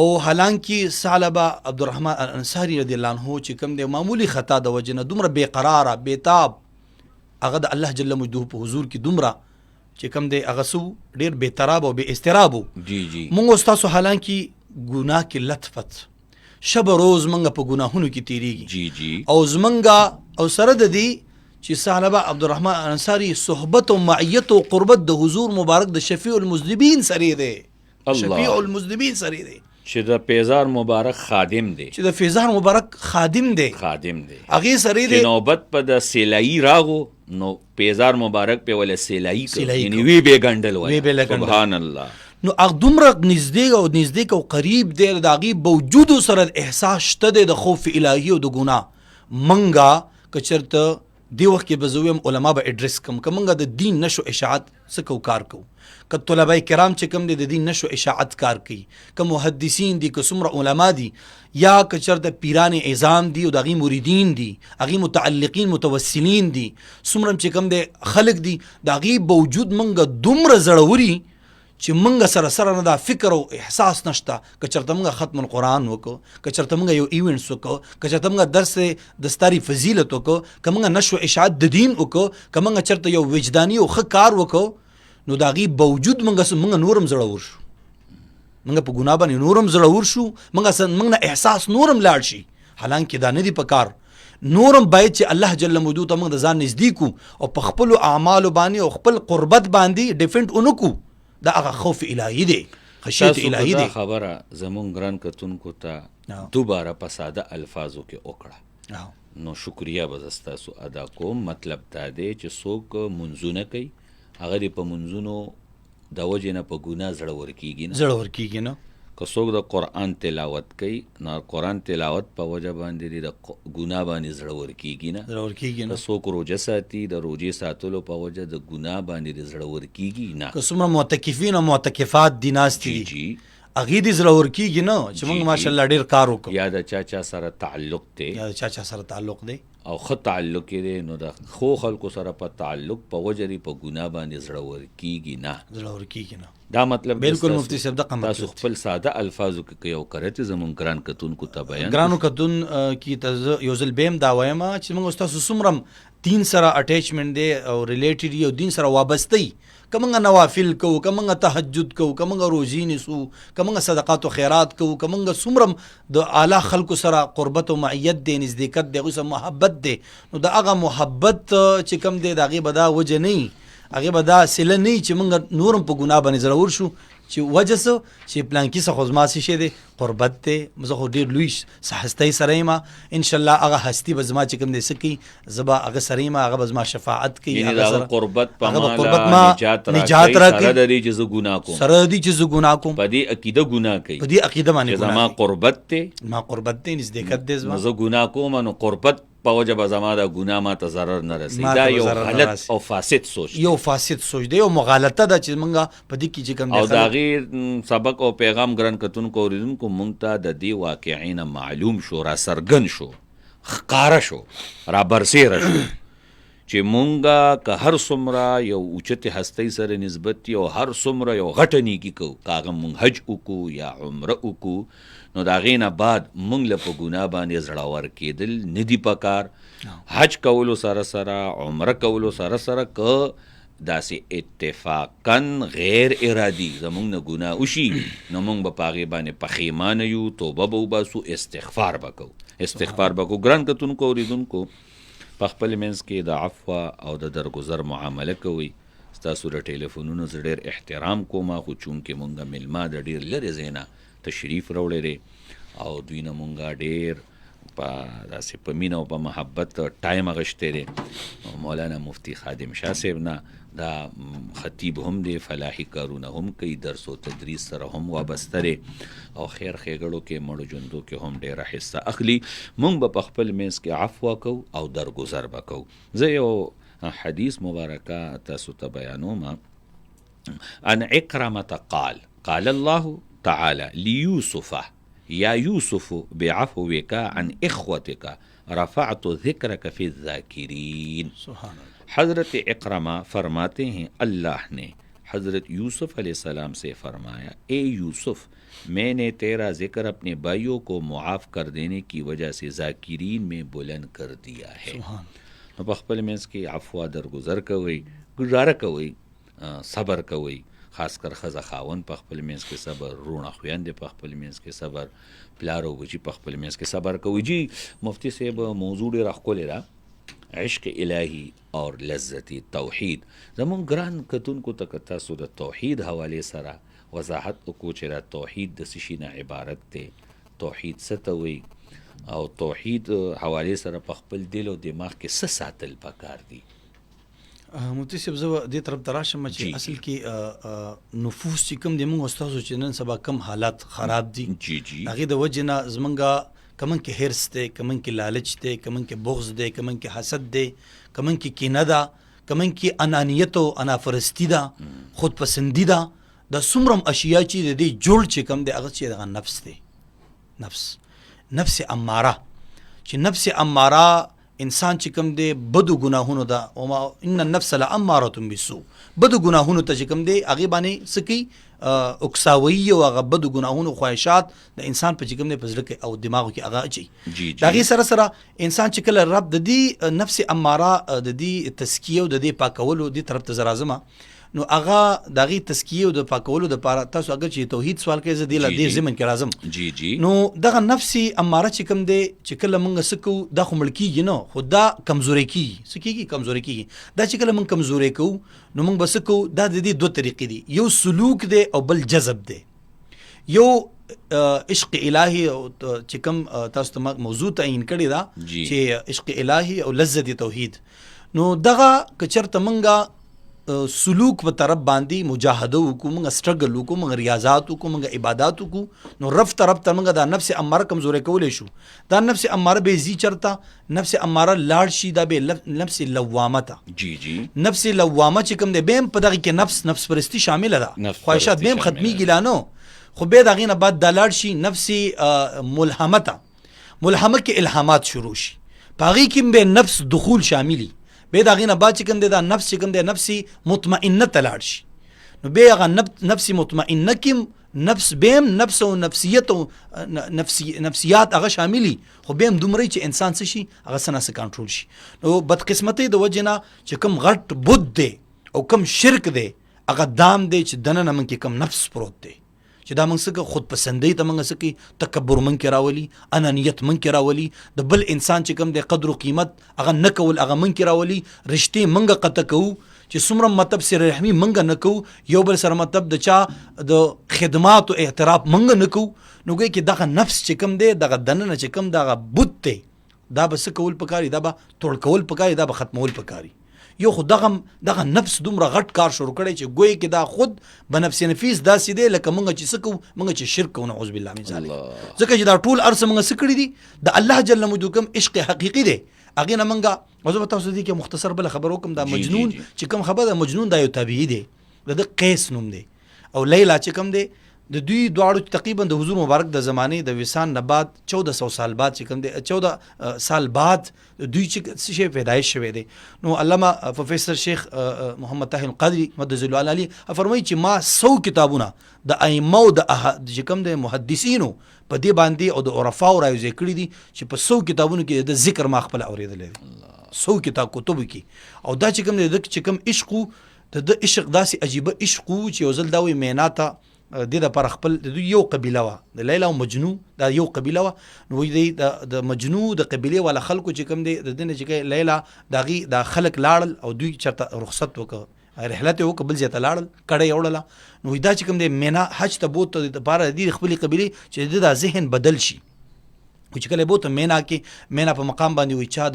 او حالانکه ثعلبه عبدالرحمن الانصاري رضی الله عنه چې کوم دی معمولی خطا د وجه نه دومره بې قراره بېتاب هغه د الله جل مجده په حضور کې دومره چې کوم دی هغه سو ډېر بېتراب او بې استراب جی مونږ ستاسو حالانکه ګناه کې لطفت شب روز منګه په ګناهونو کې تیریږي جی او زمنګه او سره د دې چې ثعلبه عبدالرحمن الانصاري صحبت او معیت او قربت د حضور مبارک د شفیع المذنبین سره دی شفیع المذنبین سره دی چې د پیزار مبارک خادم دی چې د پیزار مبارک خادم دی هغه سره دی نوبت په د سیلایی راغو نو پیزار مبارک په ول سیلایی یعنی وی به ګندل وای سبحان الله نو هغه دومره نږدې او قریب دی د هغې باوجود سره احساس شته دی د خوف الهي او د ګناه منګه که چېرته دې وخت کې به زه ویم علما به اډرس کم که منګه د دین نشو اشاعت څه کو کار کوو که طلبه کرام چې کوم دی د دین نشو اشاعت کار کوي که محدثین دي که څومره علما دي یا که چېرته پیران اعظام دي او د هغې مریدین دي هغې متعلقین متوسلین دي څومره چې کوم دی خلک دي د هغې باوجود منګه دومره زړوري چې منګه سره نه دا فکر او احساس نشته که چېرته منګه ختم القرآن وکړو که چېرته منګه یو ایونټس وکړو که چېرته منګه درس دستاري فضیلت وکړو که منګه نشو اشاعت د دین وکړو که منګه چېرته یو وجداني او ښه کار وکړو نو د هغې باوجود منګه نورم زړور شو منګه په ګناه باندې نورم زړور شو منګه نه احساس نورم لاړ شي حالانکه دا نه دي په کار نورم باید چې الله جل مجدو ته موږ د ځان نږدې او په خپلو اعمالو باندې او خپل قربت باندې ډیفنډ ونکو دا هغه خوف الهي دی خشیت الهي دی خبره زمون ګران کتونکو ته دوباره په ساده الفاظو کې وکړه نو شکریه به زه ستاسو ادا کوم. مطلب دا دی چې څوک منځونه کوي هغه دې په منځونو د وجې نه په ګناه زړور کېږي نه زړور کېږي نه. که څوک د قرآن تلاوت کوي نو قرآن تلاوت په وجه باندې د ګناه باندې زړور کېږي نه. زړور کېږي نه. که څوک روژه ساتي د روژې ساتلو په وجه د ګناه باندې د زړور کېږي نه. که څومره معتکفین او معتکفات دي ناستې دي جی هغې دې زړور کېږي نه چې موږ ماشاءالله ډېر کار وکړو یا د چا سره تعلق دی یا د چا سره تعلق دی او ښه تعلق یې دی نو د ښو خلکو سره په تعلق په وجه یې په ګناه باندې زړور کېږي نه. زړور کېږي نه. دا مطلب بالکل مفتی صاحب دغه مطلب تاسو خپل ساده الفاظو کې یو کرته زمونږ ګران کتونکو ته بیان ګرانو کتون کې ته یو ځل بیم دا وایم چې موږ تاسو څومره دین سره اٹیچمنٹ دی او ریلیټډ یو دین سره وابسته کومه نوافل کوو کومه تهجد کوو کومه روزي نیسو کومه صدقات او خیرات کوو کومه څومره د اعلی خلکو سره قربت او معیت دی نزدېکت دی غوسه محبت دی نو دا هغه محبت چې کوم دی دا غي بدا وجه نه هغه به دا سله نه چې موږ نورم په ګناه باندې ضرور شو چې وجه څه چې پلان کې څه خو ما څه شه دی قربت ته زه خو ډېر لوی هستۍ سره یم ان شاء الله هغه هستی به زما چې کوم دی سکی زبا هغه سره یم هغه به زما شفاعت کوي هغه سره قربت په ما نجات را کوي سره دی چې زه ګناه کوم سره دی چې زه ګناه کوم په دې عقیده ګناه کوي په دې عقیده باندې زما قربت ته ما قربت ته نزدېکت دی زما زه ګناه کوم نو قربت په وجه به زما د ګناه ما ته ضرر نه رسي. دا یو غلط او فاسد سوچ یو فاسد سوچ دی یو مغالطه ده چې موږ په دې کې چې کوم او د هغې سبق او پیغام ګران کتونکو اورېدونکو موږ ته د دې واقعې نه معلوم شو را څرګند شو ښکاره شو را برسېره شو چې مونږ که هر څومره یو اوچتې هستۍ سره نسبت یو هر څومره یو غټه نیکي کوو که هغه مونږ حج وکړو یا عمره وکړو نو د هغې نه بعد مونږ له په ګناه باندې زړور کېدل نه دي پکار. حج کولو سره سره عمره کولو سره سره که داسې اتفاقا غیر ارادي زمونږ نه ګناه وشي نو مونږ به په هغې باندې پښیمانه یو توبه به وباسو استغفار به کوو. ګران کتونکو اورېدونکو په خپل منځ کې د عفو او د درګذر معامله کوئ. ستاسو د ټلیفونونو زه ډېر احترام کوم خو چونکې مونږ میلمه د ډېر لرې ځای نه تشریف راوړی دی او دوی نه مونږ ډېر په داسې په مینه او په محبت ټایم اخیستی دی. مولانا مفتی خادم شاه صاحب نه دا خطیب هم دی فلاحي کارونه هم کوي درس او تدریس سره هم وابسته دی او خیر ښېګړو کې مړو ژوندو کې هم ډېره حصه اخلي. مونږ به په خپل منځ کې عفو کوو او درګذر به کوو. زه یو حدیث مبارکه تاسو ته بیانوم. عن عکرمة قال الله تعالى ليوسف يا يوسف بعفوك عن إخوتك رفعت ذكرك في الذاكرين. سبحان اللہ. حضرت اکرمہ فرماتے ہیں اللہ نے حضرت یوسف علیہ السلام سے فرمایا اے یوسف میں نے تیرا ذکر اپنے بھائیوں کو معاف کر دینے کی وجہ سے ذاکرین میں بلند کر دیا ہے. نو په خپل منځ کې عفو درګذر کوئ ګزاره کوئ صبر کوئ خاص کر ښځه خاوند په خپل منځ کې صبر رونه خویندې په خپل منځ کې صبر پلار او بچي په خپل منځ کې صبر کوي. جی مفتی صاحب موضوع ډېره ښکلې ده عشق الهي اور لذت توحید. زمونږ ګران کتونکو ته که تاسو د توحید حوالې سره وضاحت وکړو چې دا توحید د څه شي نه عبارت دی توحید څه ته وایي او توحید حوالې سره په خپل دل او دماغ کې څه ساتل پکار دي. مفتی صاحب زه دې طرف ته راشم چې اصل کې نفوس چې کوم دی موږ ستاسو چې نن سبا کم حالات خراب دي هغې د وجې نه زمونږ کمن کې حرص دی کمن کې لالچ دی کمن کې بغض دی کمن کې حسد دی کمن کې کینه ده کمن کې انانیت او انافرستی ده خود پسندی ده دا څومره اشیا چې د دې جوړ چې کم دی هغه چې دغه نفس دی نفس اماره چې نفس اماره انسان چې کوم دی بدو ګناهونو ده او ان النفس لاماره بالسوء بدو ګناهونو ته چې کوم دی هغې باندې څه کوي اکساوي او هغه بدو ګناهونو خواهشات د انسان په چې کوم دی په زړه کې او دماغو کې هغه اچوي. د هغې سره سره انسان چې کله رب د دې نفس اماره د دې تزکیه او د دې پاکولو دې طرف ته زه راځم نو هغه د هغې تزکیې او د پاکولو دپاره تاسو اگر چې توحید سوال کوئ زه دې ضمن کې راځم. نو دغه نفس اماره چې کوم دی چې کله موږ څه کوو دا خو مړ کېږي نه خو دا کمزوری کېږي څه کېږي کمزوری کېږي. دا چې کله موږ کمزوری کوو نو موږ به څه کوو دا د دې دوه طریقې دي یو سلوک دی او بل جذب دی. یو عشق الهي او چې کوم تاسو ته موضوع تعین کړی دا چې عشق الهي او لذت توحید، نو دغه کچرته منګه سلوک په طرف باندې مجاهده وکړو، موږ سټرګل وکړو، موږ ریاضات وکړو، موږ عبادت وکړو، نو رفته موږ دا نفس اماره کمزوري کولی شو. دا نفس اماره به زی چرته نفس اماره لاړ شي، دا به نفس لوامه ته جی نفس لوامه چې کوم دی بیم په دغه کې نفس پرستی شامل ده، خواهشات بیم ختمي ګلانو، خو به دغه نه بعد د لاړ شي نفس ملهمه ته، ملهمه کې الهامات شروع شي، پاغي کې به نفس دخول شاملی، به دغه نه بعد چې کوم دی دا نفس چې کوم دی نفسي مطمئنه ته لاړ شي، نو به هغه نفسي مطمئنه کې نفس بیم نفس او نفسیت او نفسیات هغه شاملی، خو بیم دومره چې انسان څه شي هغه سناسه کنټرول شي. نو بدقسمتي د وجنه چې کوم غټ بت دی او کوم شرک دی هغه دام دی چې دننه من کې کوم نفس پروت دی، چې دا موږ څنګه خود پسندۍ ته موږ څه کوي، تکبر من کې راولي، انانیت من کې راولي، د بل انسان چې کوم دی قدر او قیمت هغه نه کول هغه من کې راولي، رشتې منګه قطع کوو، چې څومره مطلب سره رحمي منګه نه کوو، یو بل سره مطلب د چا د خدمات او اعتراف منګه نه کوو، نو ګویا کې دغه نفس چې کوم دی دغه دننه چې کوم دغه بت دی دا به څه کول پکاري، دا به توړ کول پکاري، دا به ختمول پکاري. یو خو دغه نفس دومره غټ کار شروع کړی چې ګویا کې دا خود بنفس نفیس داسې دی لکه مونږ چې څه کوو، مونږ چې شرک کوو، نعوذ بالله من ذلک، ځکه چې دا ټول ارس مونږ څه کړي دي د الله جل مجدو کوم عشق حقیقي دی، هغې نه مونږه وزه به تاسو دې کې مختصر بله خبر وکړم، دا مجنون چې کوم خبر ده، مجنون دا یو طبیعي دی، د قیس نوم دی او لیلا چې کوم دی د دوی دواړو تقریبا د حضور مبارک د زمانې د وصال نه بعد 1400 سال بعد چې کوم دی 14 سال بعد دوی چې څه شی پیدایش شوی دی. نو علامه پروفیسر شیخ محمد طاهر القادری مدظ الله علی فرمایي چې ما 100 کتابونه د ائمه او د چې کوم د محدثینو په دې باندې او د عرفاو راوځي کړی دي چې په 100 کتابونو کې د ذکر ما خپل اوریدل دي، 100 کتاب کتب کې، او دا چې کوم دی چې کوم عشق د عشق داسې عجیبه عشق چې یو ځل دا وي میناته د لپاره خپل د یو قبیله وا د لیلا او مجنون دا یو قبیله وا، نو د مجنون د قبیله والا خلکو چې کوم دی د دنه چې لیلا داغي د خلک لاړل او دوی چرته رخصت وکړه رحلت وکړه بل ځای ته لاړل کړه وړله، نو دا چې کوم دی مینا حج ته بوت د لپاره د خپل قبیله چې د ذهن بدل شي، چې کله بوته مینا کې مینا په مقام باندې وي چا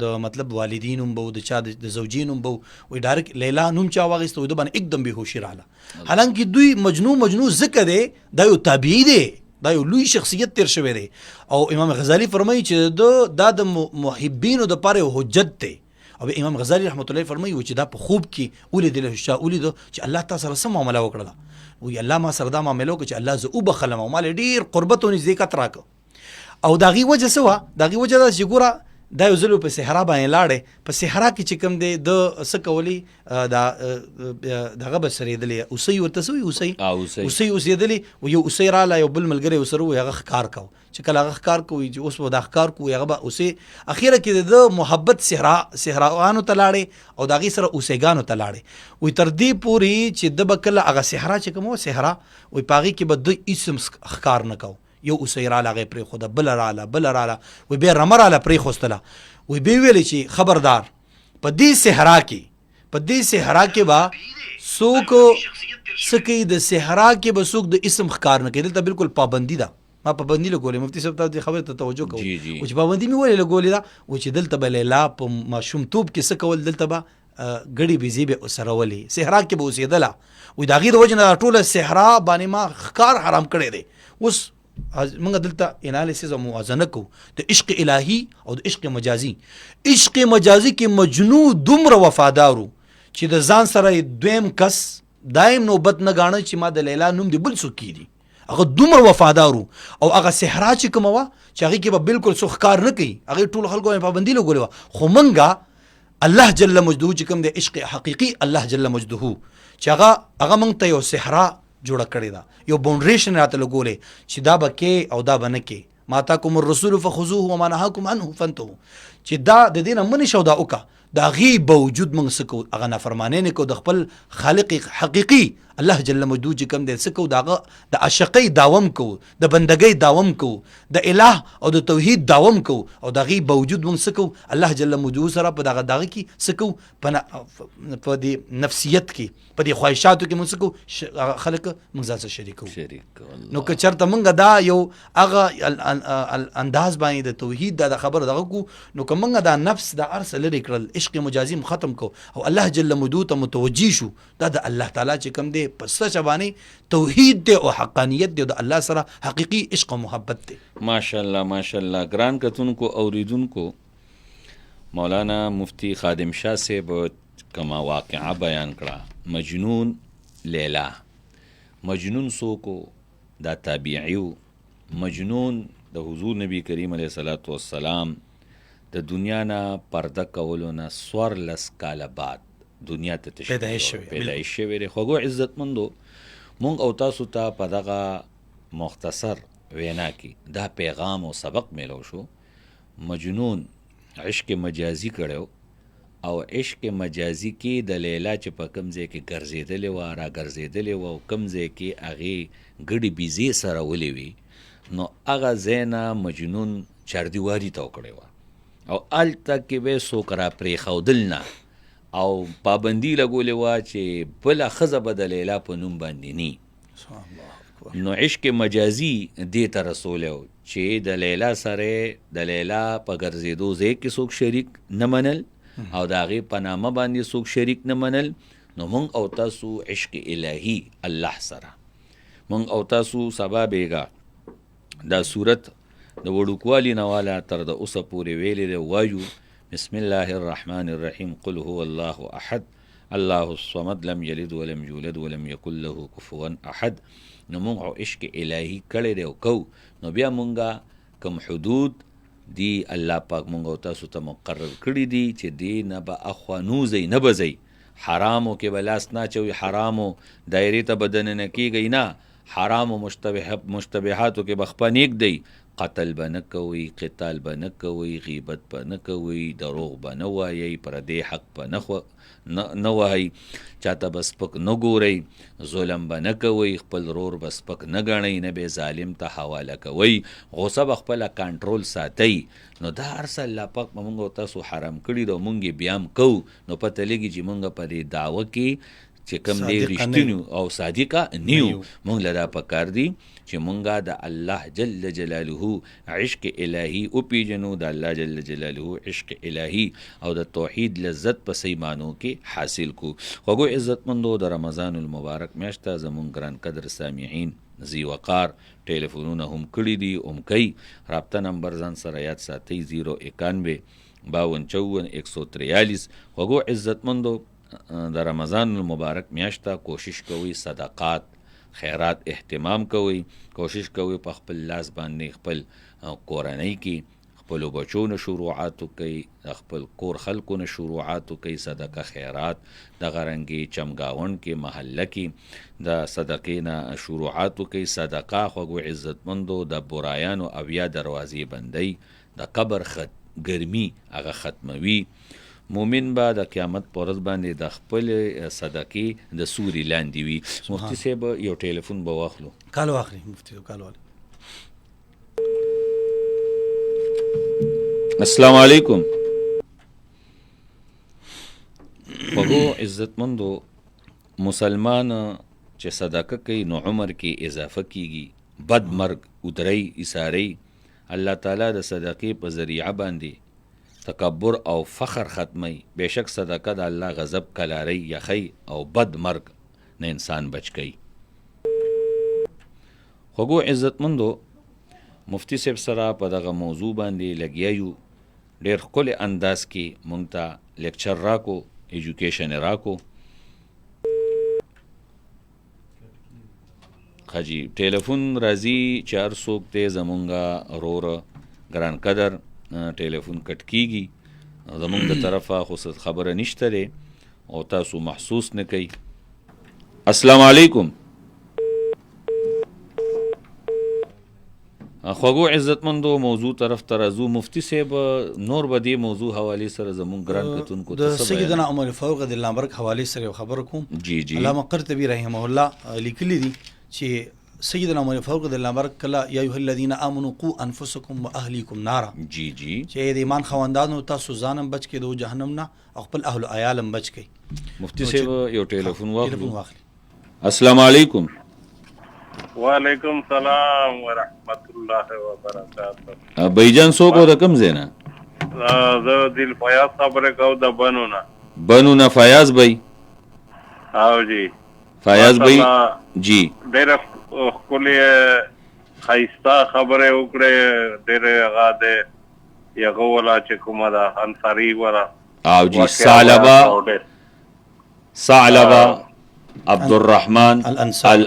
د مطلب والدینم بو د چا د زوجینم بو وي ډایرک لیلا نوم چا واغست و د باندې एकदम بهوشي رااله، حالانکه دوی مجنون ذکر دی دا یو طبيعي دی، دا یو لوی شخصیت تیر شوی دی، او امام غزالی فرمایي چې د محبینو د پاره حجت دی، او امام غزالی رحمت الله فرمایي چې دا په خوب کې ولیدل چې الله تعالی سره سم معامله وکړه، وی الله ما سره دا معامله وکړه چې الله زه وبخلم او مال ډیر قربت او نزدېکت راکړه، او داغي وجه سوا داغي وجه دا چې ګوره دا یو ځل په صحرا باندې لاړې، په صحرا کې چې کوم دی د څه کولی دغه به سرېدلی اوسۍ ورته څه وایي اوسۍ اوسېدلی و یو اوسۍ راله یو بل ملګری ورسره وایي هغه ښکار کوو، چې کله هغه ښکار کوي چې اوس به دا ښکار کوو هغه به اوسې اخیره کې د محبت صحراوانو ته لاړې او د هغې سره اوسېګانو ته لاړې، وایي تر دې پورې چې ده به کله هغه صحرا چې کوم صحرا وایي په هغې کې به د اسم ښکار نه کوو، یو اوسۍ راله هغې پرېښوده، بله راله وایي بیا رمه راله پرېښوستله، وایي بیا ویلې چې خبردار په دې صحرا کې به څوک څه کوي، د صحرا کې به څوک د اسم ښکار نه کوي، دلته بالکل پابندي ده، ما پابندي لګولې، مفتي صاحب ته خبرې ته توجه کوو چې پابندي مې ولې لګولې ده، و چې دلته به لیلا په ماشومتوب کې څه کول، دلته به ګړې بیزې به سره ولې صحرا کې به اوسېدله، وایي د هغې د وجې نه ټوله صحرا باندې ما ښکار حرام کړی دی. اوس موږ دلته انالیسیس او موازنه کوو د عشق الهي او د عشق مجازي. عشق مجازي کې مجنون دومره وفادارو چې د ځان سره دویم کس دایم نوبت نه غاڼه چې ما د لیلا نوم دی بل څوک کیدي، هغه دومره وفادارو، او هغه صحرا چې کومه وه چې هغې کې به بالکل څوک ښکار نه کوي، هغې ټولو خلکو باندې پابندي لګولې وه، خو موږ الله جل مجده چې کوم دی عشق حقیقي الله جل مجده چې هغه موږ ته یو صحرا جوړه کړې ده، یو باونډریشن راته لګولې چې دا به کې او دا به نه کې، ما اتاکم الرسول فخذوه وما نهاکم عنه فانتهوا، چې دا د دې نه منې شو دا وکړه، دا غي باوجود موږ سکو هغه نافرمانی نه کو د خپل خالق حقيقي الله جل مجدو چې کوم دی سکو داغه د عشقي داوم کو د بندګۍ داوم کو د الٰه او د توحید داوم کو او دا غي باوجود موږ سکو الله جل مجدو سره په دغه کې سکو په دې نفسیت کې په دې خواهشاتو کې موږ سکو خلق موږ ځان شریکو نو که چرته موږ دا یو هغه انداز باندې د توحید دا خبر دغه کو نو که موږ دا نفس د ارسل لري کړل عشق مجازي ختم کو او الله جل مجدو ته متوجي شو دا د الله تعالی چې کوم دی پس شبانی توحید دی او حقانیت دی د الله سره حقيقي عشق او محبت دی. ماشاءالله ماشاءالله. ګران کتونکو اوریدونکو مولانا مفتی خادم شاه صاحب کما واقعه بیان کړه مجنون لیلا. مجنون سوکو دا تابعیو مجنون د حضور نبی کریم علیه الصلاۃ والسلام د دنیا نه پرده کولو نه سوار لس کاله بعد دنیا ته پیدایش شوی دی. خوږو عزتمندو مونږ او تاسو ته په دغه مختصر وینا کې دا پیغام او سبق میلو شو. مجنون عشق مجازي کړو او عشق مجازي کې د لیلا چې په کوم ځای کې ګرځېدلې وه را ګرځېدلې وه او کوم ځای کې هغې ګډې بیزې سره ولې وي نو هغه ځای نه مجنون چاردیواري ته وکړې وه او هلته کې به څوک را پرېښودل نه او پابندي لګولې وه چې بله ښځه به د لیلا په نوم باندې ني. نو عشق مجازي دې ته رسولی و چې د لیلا سره د لیلا په ګرځېدو ځای کې څوک شریک نه منل او د هغې په نامه باندې څوک شریک نه منل. نو مونږ او تاسو عشق الهي الله سره مونږ او تاسو سبا بیګا دا صورت د وړوکوالي نه والا تر د اوسه پورې ویلې دی وایو بسم الله الرحمن الرحیم قل هو الله احد الله الصمد لم یلد ولم یولد ولم یکن له کفوا احد. نو مونږ عشق الهي کړی دی او کو نو بیا مونږه کوم حدود دی الله پاک مونږ او تاسو ته مقرر کړي دي چې دی نه به اخوا نوځئ نه به ځئ حرامو کې به لاس نه اچوئ حرامو دایرې ته به دننه کیږئ نه حرامو مشتبهاتو کې به خپه نیږدئ قتل به نه کوئ قتال به نه کوئ غیبت به نه کوئ دروغ به نه وایئ پردې حق به نه وهئ چاته به سپک نه ګورئ ظلم به نه کوئ خپل رور به سپک نه ګڼئ نه به ظالم ته حواله کوئ غصه به خپله کنټرول ساتئ. نو دا هر څه الله پاک به مونږ او تاسو حرام کړي دي او مونږ یې بیا هم کوو نو پته لګي چې مونږ په دې دعوه کې چې کوم دی رښتینو او صادقه نیو. مونږ له دا پکار دي چې مونږه د الله جل جلاله عشق الهي وپیژنو د الله جل جلاله عشق الهي او د توحید لذت په صحیح معنو کې حاصل کو. خوږو عزتمندو د رمضان المبارک میاشت ته زمونږ ګران قدر سامعین زی وقار ټلیفونونه هم کړي دي هم کوي. رابطه نمبر ځان سره یاد ساتئ 091 5254 143. خوږو عزتمندو د رمضان المبارک میاشت ته کوشش کوئ صدقات خیرات اهتمام کوئ کوشش کوئ په خپل لاس باندې خپل کورنۍ کې خپلو بچو نه شروعاتو کوي د خپل کور خلکو نه شروعاتو کوي صدقه خیرات دغه رنګې چمګاون کې محله کې د صدقې نه شروعاتو کوي صدقه خوږو عزتمندو د برایانو اویا دروازې بندۍ د قبر ګرمي هغه ختموي. مومن به د قیامت په ورځ باندې د خپل صدقې د سوري لاندې وي. مفتی صاحب یو ټلیفون به واخلو. کال واخلي مفتی صاحب کال واخلي. السلام علیکم. خوږو عزتمندو مسلمان چې صدقه کوي نو عمر کې اضافه کیږي بد مرګ ودرۍ ایسارۍ الله تعالی د صدقې په ذریعه باندې تکبر او فخر ختمی. بیشک صدقه د الله غضب کلاری یخی او بد مرگ نه انسان بچ کئی. خوږو عزتمندو مفتی صاحب سره په دغه موضوع باندې لګیایو ډېر ښکلی انداز کې مونږ ته لیکچر راکو ایجوکیشن راکو. خجی ټلیفون راځي چې هر څوک دی زمونږه رور ګران قدر ټلیفون کټ کیږي زمونږ د طرفه خو خبره نشته دی او تاسو محسوس نه کوي. السلام علیکم. خوږو عزتمندو موضوع طرف ته راځو. مفتي صاحب نور به دې موضوع حوالې سره زمونږ ګران کتونکو ته د سیدنا عمر فاروق رضی الله عنه حوالې سره یو خبر کوم. جی علامه قرطبي رحمه الله لیکلي دي چې سیدنا عمر فاروق رضی الله عنه کله یا ایها الذین آمنوا قوا انفسکم واهلیکم نارا، جی چې د ایمان خواندانو تاسو ځانم بچ کړئ د جهنم نه او خپل اهل عیالم بچ کړئ. مفتی صاحب یو ټلیفون واخلو. السلام علیکم. وعلیکم السلام ورحمت الله وبرکاته. بیجان څوک و د کوم ځای نه؟ زه دل فیاض خبرې کوم د بنو نه فیاض بی. او جی فیاض بی جی ډېره ښکلې ښایسته خبرې وکړې، ډېرې هغه د یغه ولا چې کومه ده انصاري ولا او جی ثعلبه عبدالرحمن الانصاری.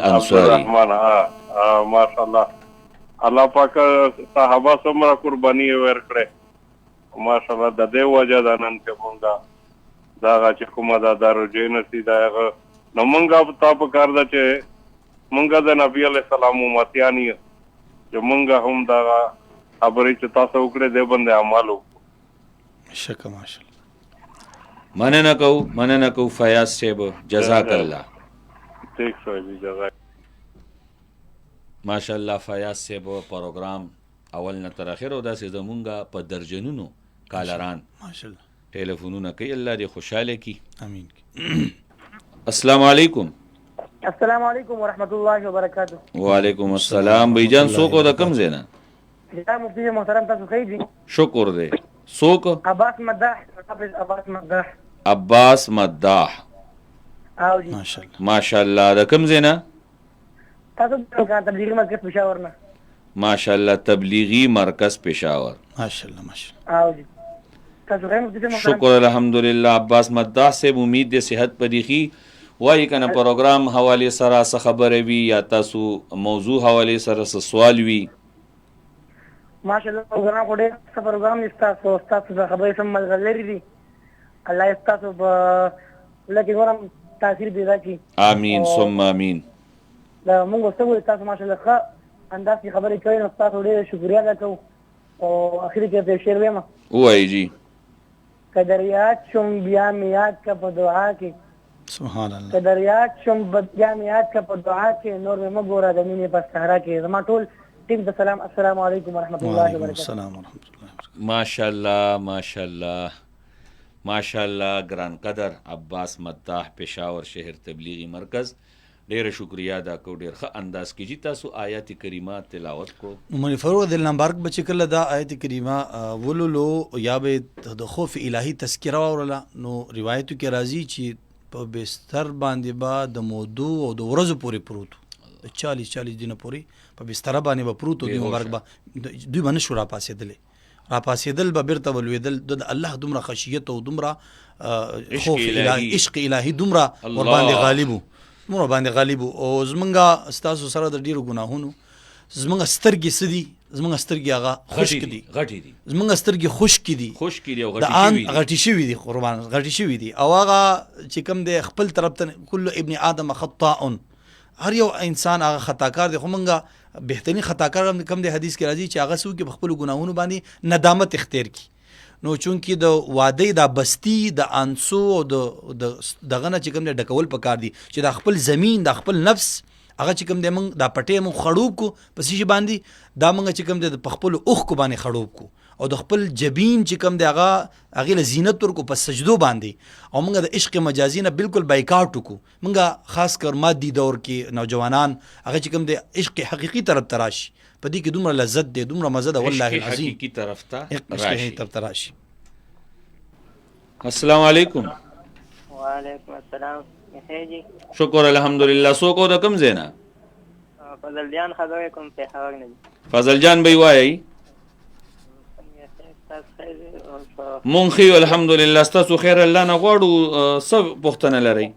ماشاءالله الله پاک صحابه څومره قرباني ورکړې ماشاءالله. د دې وجه ده نن چې مونږ دغه چې کومه ده دارالجې نسي د هغه نو مونږ ته پکار ده چې مونږ د نبي علیه السلام امتیان یو چې مونږ هم دغه خبرې چې تاسو وکړې دې باندې عمل وکړو. شکر ماشاءالله. مننه کو فیاض صاحب، جزاک الله. ٹھیک سو جی جزاک. ماشاءالله فیاض صاحب پروګرام اول نه تر اخره داسې زمونږه په درجنونو کالران ماشاءالله ټلیفونونه کوي. الله دې خوشاله کی. امین. السلام علیکم. السلام علیکم ورحمت الله وبرکاته. وعلیکم السلام. بیجان څوک د کوم ځای نه؟ جناب مفتی محترم تاسو خیر دي؟ شکر دې. څوک؟ عباس مداح. عباس مداح. عباس مداح. او جی ماشاءالله. د کوم ځای نه؟ تاسو د تبلیغي مرکز پېښور نه. ماشاءالله تبلیغي مرکز پېښور. ماشاءالله. او جی تاسو خیر مفتی محترم. شکر الحمدلله. عباس مداح صاحب امید دې صحت پدیخي وایي کنه پروګرام حواله سره څه خبره وي یا تاسو موضوع حواله سره څه سوال وي؟ ماشاءالله پروګرام کوډه څه پروګرام نشته، تاسو د خبرې سم ملګری دي. الله تاسو په لکه ورم تاثیر پیدا کی. امین ثم امین. دا موږ څه تاسو ماشاءالله ښه انداز کې خبرې کوي نو تاسو ډېر شکریا ادا کوو او اخر کې په شعر وایم وایي جی قدریات شم بیا میاد کا په دعا کې. سبحان الله. قدریات شم بیا میاد کا په دعا کې نور مې ګوره د مینې په صحرا کې. زما ټول ټیم د سلام السلام علیکم ورحمت الله وبرکاته. السلام ورحمت الله وبرکاته. ماشاءالله ماشاءالله ماشاءالله. ګران قدر عباس مداح پېښور شهر تبلیغي مرکز ډیره شکریا ادا کو. ډیر ښه انداز کې جی تاسو آیات کریمه تلاوت کو. عمر فاروق رضی الله عنه بارک بچ کله دا آیت کریمه ولولو یا به د خوف الهی تذکره ورله نو روایتو کې راځي چې په بستر باندې با د مودو او د ورځو پورې پروت 40 دینه پورې په بستر باندې به پروت دی مبارک با دوی باندې شورا پاسېدل به بیرته ولوېدل. د الله دومره خشیت او دومره خوف الهی عشق الهی دومره ور باندې غالب او زمونږه ستاسو سره د ډیرو ګناهونو زمونږه سترګې سدي زمونږه سترګې هغه خشک دي زمونږه سترګې خشک دي او غټي شوي دي قربان غټي شوي دي او هغه چې کوم د خپل طرف ته کل ابن آدم خطاء هر یو انسان هغه خطاکار دی. خو مونږه بهترین خطاکار کوم د حدیث کې راځي چې هغه څوک په خپل ګناهونو باندې ندامت اختیار کی. نو چونکی د واده د بستی د انسو او دغه نه چې کوم د ډکول پکار دي چې د خپل زمین د خپل نفس هغه چې کوم د موږ د پټې مو خړوب کو پسې شي باندې دا موږ چې کوم د خپل اوخ کو باندې خړوب کو او د خپل جبین چې کوم د هغه له زینت ورکو په سجدو باندې او موږ د عشق مجازي نه بالکل بایکاټ کو. موږ خاص کر مادي دور کې نوجوانان هغه چې کوم د عشق حقيقي طرف تراشي په دې کې دومره لذت دی دومره مزه ده والله العظیم حقيقي طرف ته راشي. السلام علیکم. وعلیکم السلام. جی شکر الحمدلله. څوک د کوم ځای نه؟ فضل جان خبرې کوم پېښور نه. فضل جان به وایي مونږ خو الحمدلله ستاسو خیر الله نه غواړو. څه پوښتنه لرئ؟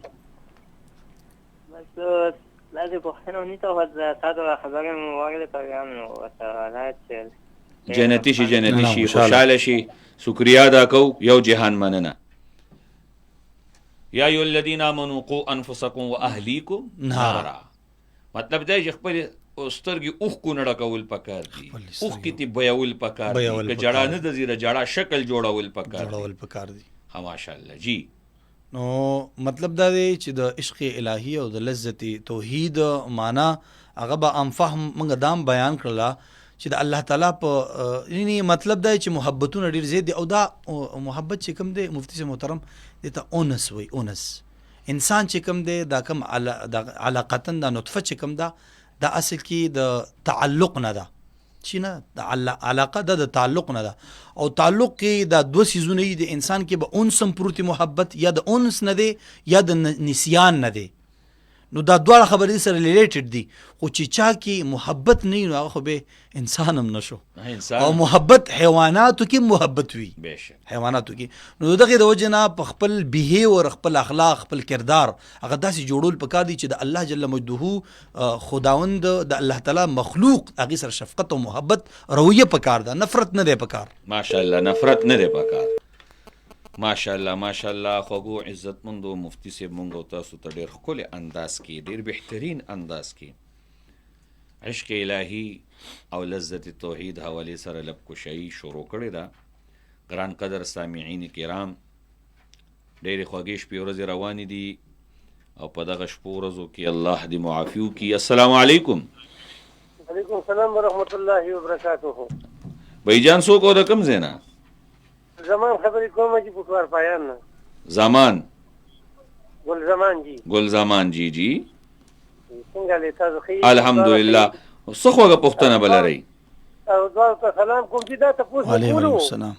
بس لازم پوښتنه ونیته خو تاسو خبرې مو واورېدې پروګرام نو ورته حالات چې جنتي شي خوشحاله شي. شکریا ادا کو. یو جهان مننه. یا ایها الذین آمنوا قوا انفسکم واهلیکم نارا. مطلب دا چې خپل سترګې اوښکو نه ډکول پکار دي، خپل سترګې اوښکې تی بیول پکار دي، بیول که پکار جړه دي. نه د زیره جړه شکل جوړول پکار دي. جوړول پکار دي. ها ماشاءالله جی. نو مطلب دا دی چې د عشق الهی او د لذت توحید معنا هغه به ام فهم موږ دام بیان کړله چې د الله تعالی په یعنی مطلب دا چې محبتونه ډیر زیات دي او دا محبت چې کوم دی مفتی سے محترم دته اونس وي. اونس انسان چې کوم دی دا کوم علاقتن دا نطفه چې کوم دا اصل کې د تعلق نه ده چې نه د علاقه د تعلق نه ده او تعلق کې دا دوه سيزونه دي د انسان کې به انسم پروتي محبت یا د انس نه دی یا د نسيان نه دی. نو دا دواړه خبرې سره ریلیټډ دي خو چې چا کې محبت نه نو هغه خو به انسان هم نشو او محبت حیواناتو کې محبت وي حیواناتو کې. نو دغه د وجه نه په خپل بیهیور خپل اخلاق خپل کردار هغه داسې جوړول پکار دي چې د الله جل مجده خداوند د الله تعالی مخلوق هغه سره شفقت او محبت رویه پکار ده، نفرت نه دی پکار. ماشاءالله نفرت نه دی پکار. ماشاءالله ماشاءالله. خوږو عزتمندو مفتی صاحب مونږ او تاسو ته ډېر ښکلی انداز کې ډېر بهترین انداز کې عشق الهی او لذت توحید حوالې سره لب کشایي شروع کړې ده. ګران قدر سامعین کرام ډېرې خوږې شپې ورځې روانې دي او په دغه شپو ورځو کې الله دې معافي وکړي. السلام علیکم. وعلیکم السلام ورحمۃ اللہ وبرکاتہ. بھائی جان څوک او د کوم ځای نه؟ زمان خبرې کوم چې پټوار پایان نه. زمان ګل زمان جی. ګل زمان جی جی. څنګه له تاسو خیر؟ الحمدلله. څه خوږه پوښتنه بلرئ؟ او دوه سلام کوم چې دا تاسو وعلیکم کولو السلام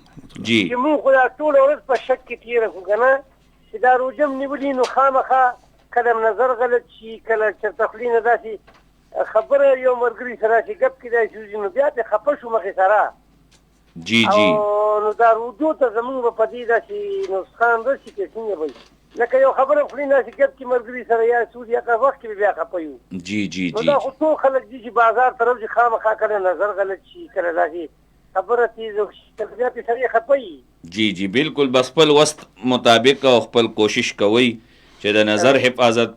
جی. چې مونږ خو دا ټول ورځ په شک کې تیر کړو کنه چې دا روجم نیولې نو خامخا کله نظر غلط شي کله چې تخلین داسي خبره یو مرګري سره چې ګپ کې دا شوزي نو بیا ته خپه شو مخې سره جی جی. نو دا روجو ته زمونږ په دې داسي نسخان راشي کې څنګه وي لکه یو خبره خلینه چې ګپ کې مرګري سره یا سوري هغه وخت کې بیا خپه یو. جی جی نو جی. دا خو ټول خلک دي چې بازار طرف چې خامخا کله نظر غلط شي کله داسي خبره تیز کله بیا ته سړی خپه وي. جی جی بالکل. بس خپل وست مطابق او خپل کوشش کوئ چې د نظر حفاظت.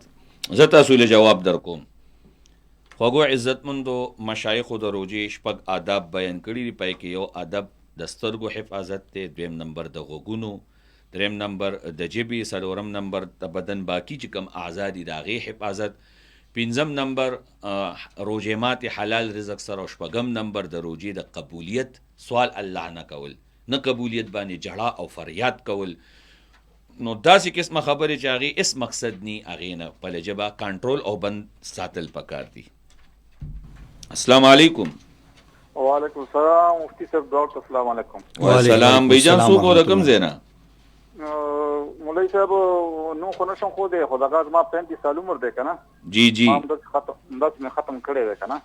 زه تاسو له جواب درکوم. خوږو عزتمندو مشایخو د روجې شپږ آداب بیان کړي دي. پای کې یو ادب د سترګو حفاظت دی، دویم نمبر د غوږونو، دریم نمبر د جبې، څلورم نمبر د بدن باقی چې کوم اعضا دي د هغې حفاظت، پنځم نمبر روجې ماتې حلال رزق سره، او شپږم نمبر د روجې د قبولیت سوال الله نه کول، نه قبولیت باندې جړه او فریاد کول. نو داسې قسمه خبرې چې هغې اس مقصد ني هغې نه خپله ژبه کنټرول او بند ساتل پکار دي. السلام علیکم. وعلیکم السلام مفتی صاحب ډاکټر السلام علیکم. والسلام. بھائی جان څوک او د کوم ځای نه؟ مولوی صاحب نو خو نشم خو دی خو دغه زما 35 سال عمر دی که نه. جی جی. ما همداسې ختم کړی دی که نه.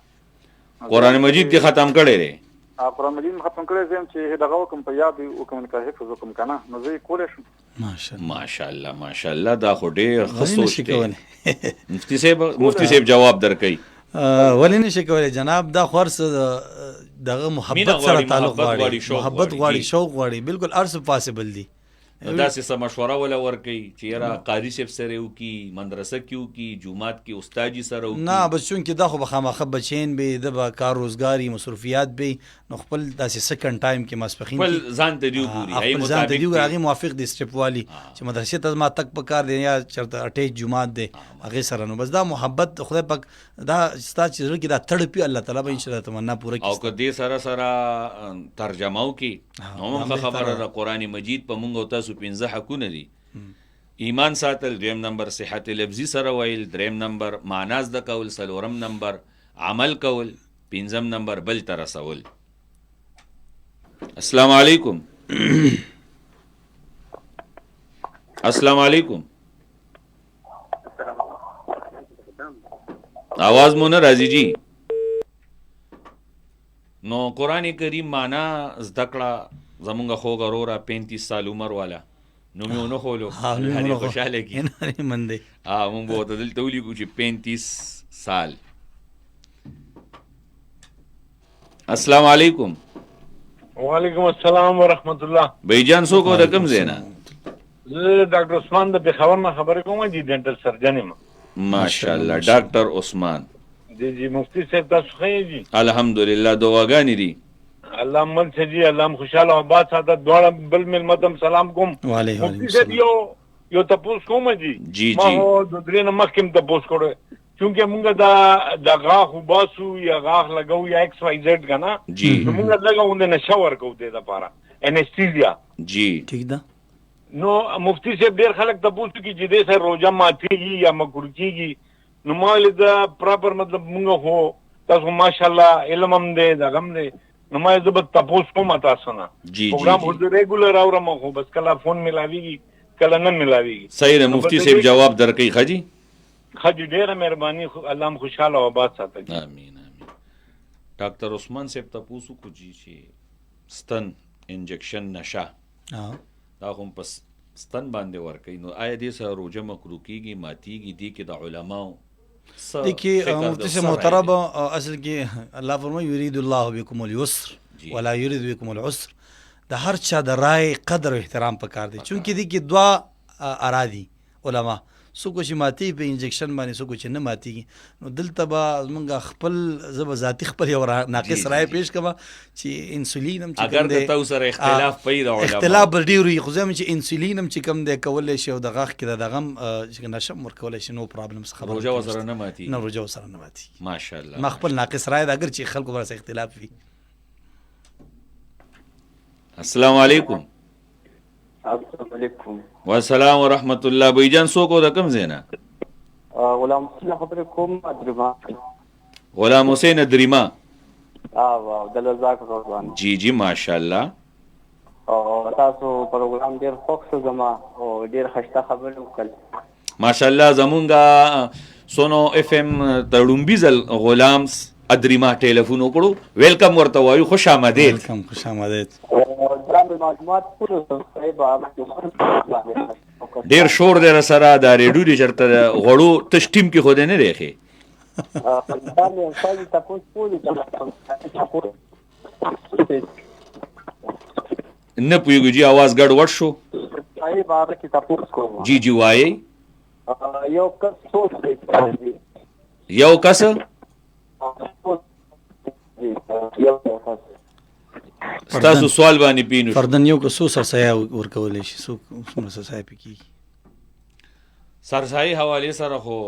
قرآن مجید دې ختم کړی دی؟ قرآن مجید م ختم کړی زم چې دغه وکم په یاد وکم که حفظ وکم که نه نو زه یې کولی شم. ماشاءالله ماشاءالله. دا خو ډېر ښه سوچ دی. مفتی صاحب جواب درکوي. ولې نشي کولی جناب؟ دا خورس دغه محبت سره تعلق غواړي، محبت غواړي، شوق غواړي. بالکل هر څه پاسبل دي. داسې څه مشوره ولا ورکوي چې یاره قاري صاحب سره وکړي، مدرسه کې وکړي، جومات کې استاجي سره وکړي؟ نه بس چونکې دا خو به خامخا بچین به د به کار روزګاري مصروفیات به نو خپل داسې سکند ټایم کې ماسپښین خپل ځان ته دی وګوري، خپل ځان ته دی وګوري، هغې موافق دی سټپ والي چې مدرسې ته زما تګ پکار دی یا چېرته اټیچ جومات دی هغې سره. نو بس دا محبت خدای پاک دا ستا چې زړه کې دا تړپي الله تعالی به انشاءالله تمنا پوره کړي. او که دې سره ترجمه وکړي نو هم ښه خبره ده. قرآن مجید په مونږ او تاسو 15 حقونه دي. ایمان ساتل، دویم نمبر صحت لفظي سره ویل، دریم نمبر معنا زده کول، څلورم نمبر عمل کول، پنځم نمبر بل ته رسول. السلام علیکم. السلام علیکم. आवाज مو نه راځي جی. نو قرآن کریم معنا زده کړه زمونږ خوږ وروره 35 سال عمر والا نو مې ونه خولو هغې خوشحاله کي مونږ به ورته دلته ولیکو چې 35 سال. السلام علیکم. وعلیکم السلام ورحمت الله. بھائی جان څوک او د کوم ځای نه؟ زه ډاکټر عثمان د پېښور نه خبرې کوم چې ډینټل سرجن یم. ماشاءالله ډاکټر عثمان. جی مفتی صاحب تاسو ښه دي الحمدلله دعاګانې دي الله مل شه جی الله خوشاله او آباد ساته دواړه بل ملمه ته سلام کوم وعلیکم مفتی صاحب یو تپوس کوم جی جی ما هو د درې نه مخکې م تپوس کړی چونکه مونږ د غاښ وباسو یا غاښ لګو یا ایکس وائی زیډ که نه جی مونږ لږه نشه ورکوو دې دپاره انستیزیا جی ٹھیک ده نو مفتی صاحب ډېر خلک تپوس کوي چې دې سره روژه ماتېږي یا مکروه کېږي نو ما ویلې د پراپر مطلب مونږ خو تاسو ماشاءالله علم هم دی دغه هم دی نو ما زه به تپوس کوم تاسو نه جی پروګرام خو ریګولر اورم خو بس کله فون ملاویږي کله نه ملاویږي صحیح ده مفتی صاحب جواب درکوي ښه جي ښه جي ډېره مهرباني الله هم خوشحاله او آباد ساته جي امین امین ډاکټر عثمان صاحب تپوس وکړو جي چې ستن انجکشن نشه دا خو په ستن باندې ورکوي نو آیا دې سره روژه مکروه کېږي ماتېږي دې کې د علماو देखिए मुफ्ती से मोहतरम असल की अल्लाह फरमाए युरीदुल्लाहु बिकुम اليسر ولا يريد بكم العسر د هر چا د رائے قدر او احترام پکار دی چونکه دي کې دوا ارادي علما سو کو چې ماتي په انجکشن باندې سو کو چې نه ماتي نو دلته به موږ خپل زب ذاتی خپل یو ناقص رائے پیش کما چې انسولین هم چې اگر د تاسو سره اختلاف پیدا علماء اختلاف ډیری خو زم چې انسولین هم چې کم دی کولای شي او د غاښ کې د غم چې نشم ورکولای شي نو پرابلمز خبره روژه وسره نه ماتي نه روژه وسره نه ماتي ماشاءالله ما خپل ناقص رائے اگر چې خلکو سره اختلاف وي السلام علیکم السلام علیکم والسلام ورحمت الله بھائی جان سو کو رقم زینا غلام حسین خبر کوم ادرما غلام حسین ادریما واو د لزاک روان جی جی ماشاءالله او تاسو پروګرام ډیر خوښ زما او ډیر خسته خبر وکړ ماشاءالله زمونږه سونو اف ام تړومبي زل غلام ادریما ټلیفون وکړو ویلکم ورته وایو خوش آمدید ویلکم خوش آمدید معلومات پوره ډیر شور دی سره دا ریډیو دی چرته غړو تش ټیم کې خو دې نه ریخي نه پوهېږو جي आवाज ګډوډ شو جی جی وایي یو کس ستاسو سوال باندې پینو فردن یو که سو سرسایه ورکولی شي څوک څومره سرسایه پې کېږي سرسایي حوالې سره خو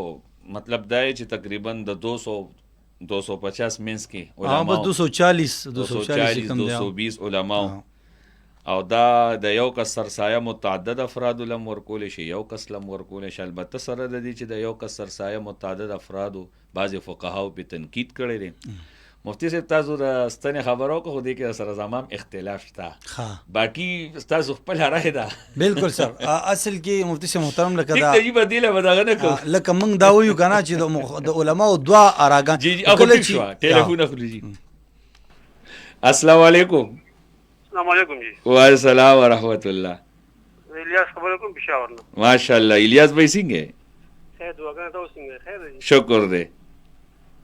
مطلب دا چې تقریبا د 250 منس کې علماء 240 220 علماء او دا د یو کس سرسایه متعدد افراد لم ورکول شي یو کس لم ورکول شي البته سره د دې چې د یو کس سرسایه متعدد افراد بعض فقهاو په تنقید کړی دي مفتی صاحب تاسو د ستنې خبرو کو خو دې کې سره زمام اختلاف شته باقی تاسو خپل رائے ده بالکل سر اصل کې مفتی صاحب محترم لکه دا ټیک دی بدیله بداغه نه کو لکه موږ دا ویو کنه چې د علماء دعا اراګان جی جی اخو چې ټلیفون اخلي جی السلام علیکم السلام علیکم جی وعلیکم السلام ورحمت الله الیاس خبر کوم پېښور نه ماشاءالله الیاس بھائی څنګه خیر دعاګانې تاسو څنګه خیر دی شکر دی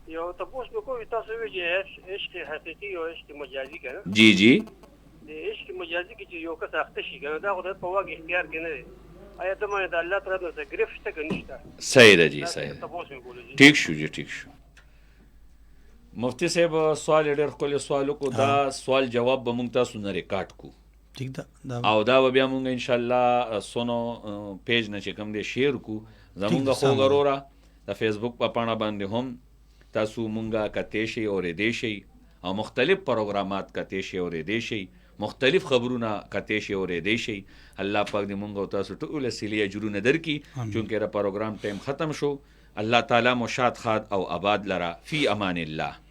یو تاسو به کوی تاسو وی چې عشق حقيقي او عشق مجازي کنه جی جی د عشق مجازي کې چې یو کس اخته شي کنه دا خو د په واګ اختیار کې نه دی آیا ته مې د الله تعالی سره گرفت ته کنيشته صحیح ده جی صحیح ٹھیک شو جی ٹھیک شو مفتی صاحب سوال ډېر خپل سوال کو دا سوال جواب به مونږ تاسو نه ریکارډ کو ٹھیک ده او دا بیا مونږ ان شاء الله سونو پیج نه چې کوم دې شیر کو زمونږ خو غرورا د فیسبوک په پاڼه باندې هم تاسو مونږه کته شي او ردې شي او مختلف پروګرامات کته شي او ردې شي مختلف خبرونه کته شي او ردې شي الله پاک دې مونږ او تاسو ټول سیلی اجرونه درکې چونکه را پروګرام ټایم ختم شو الله تعالی مشاد خاد او آباد لرا فی امان الله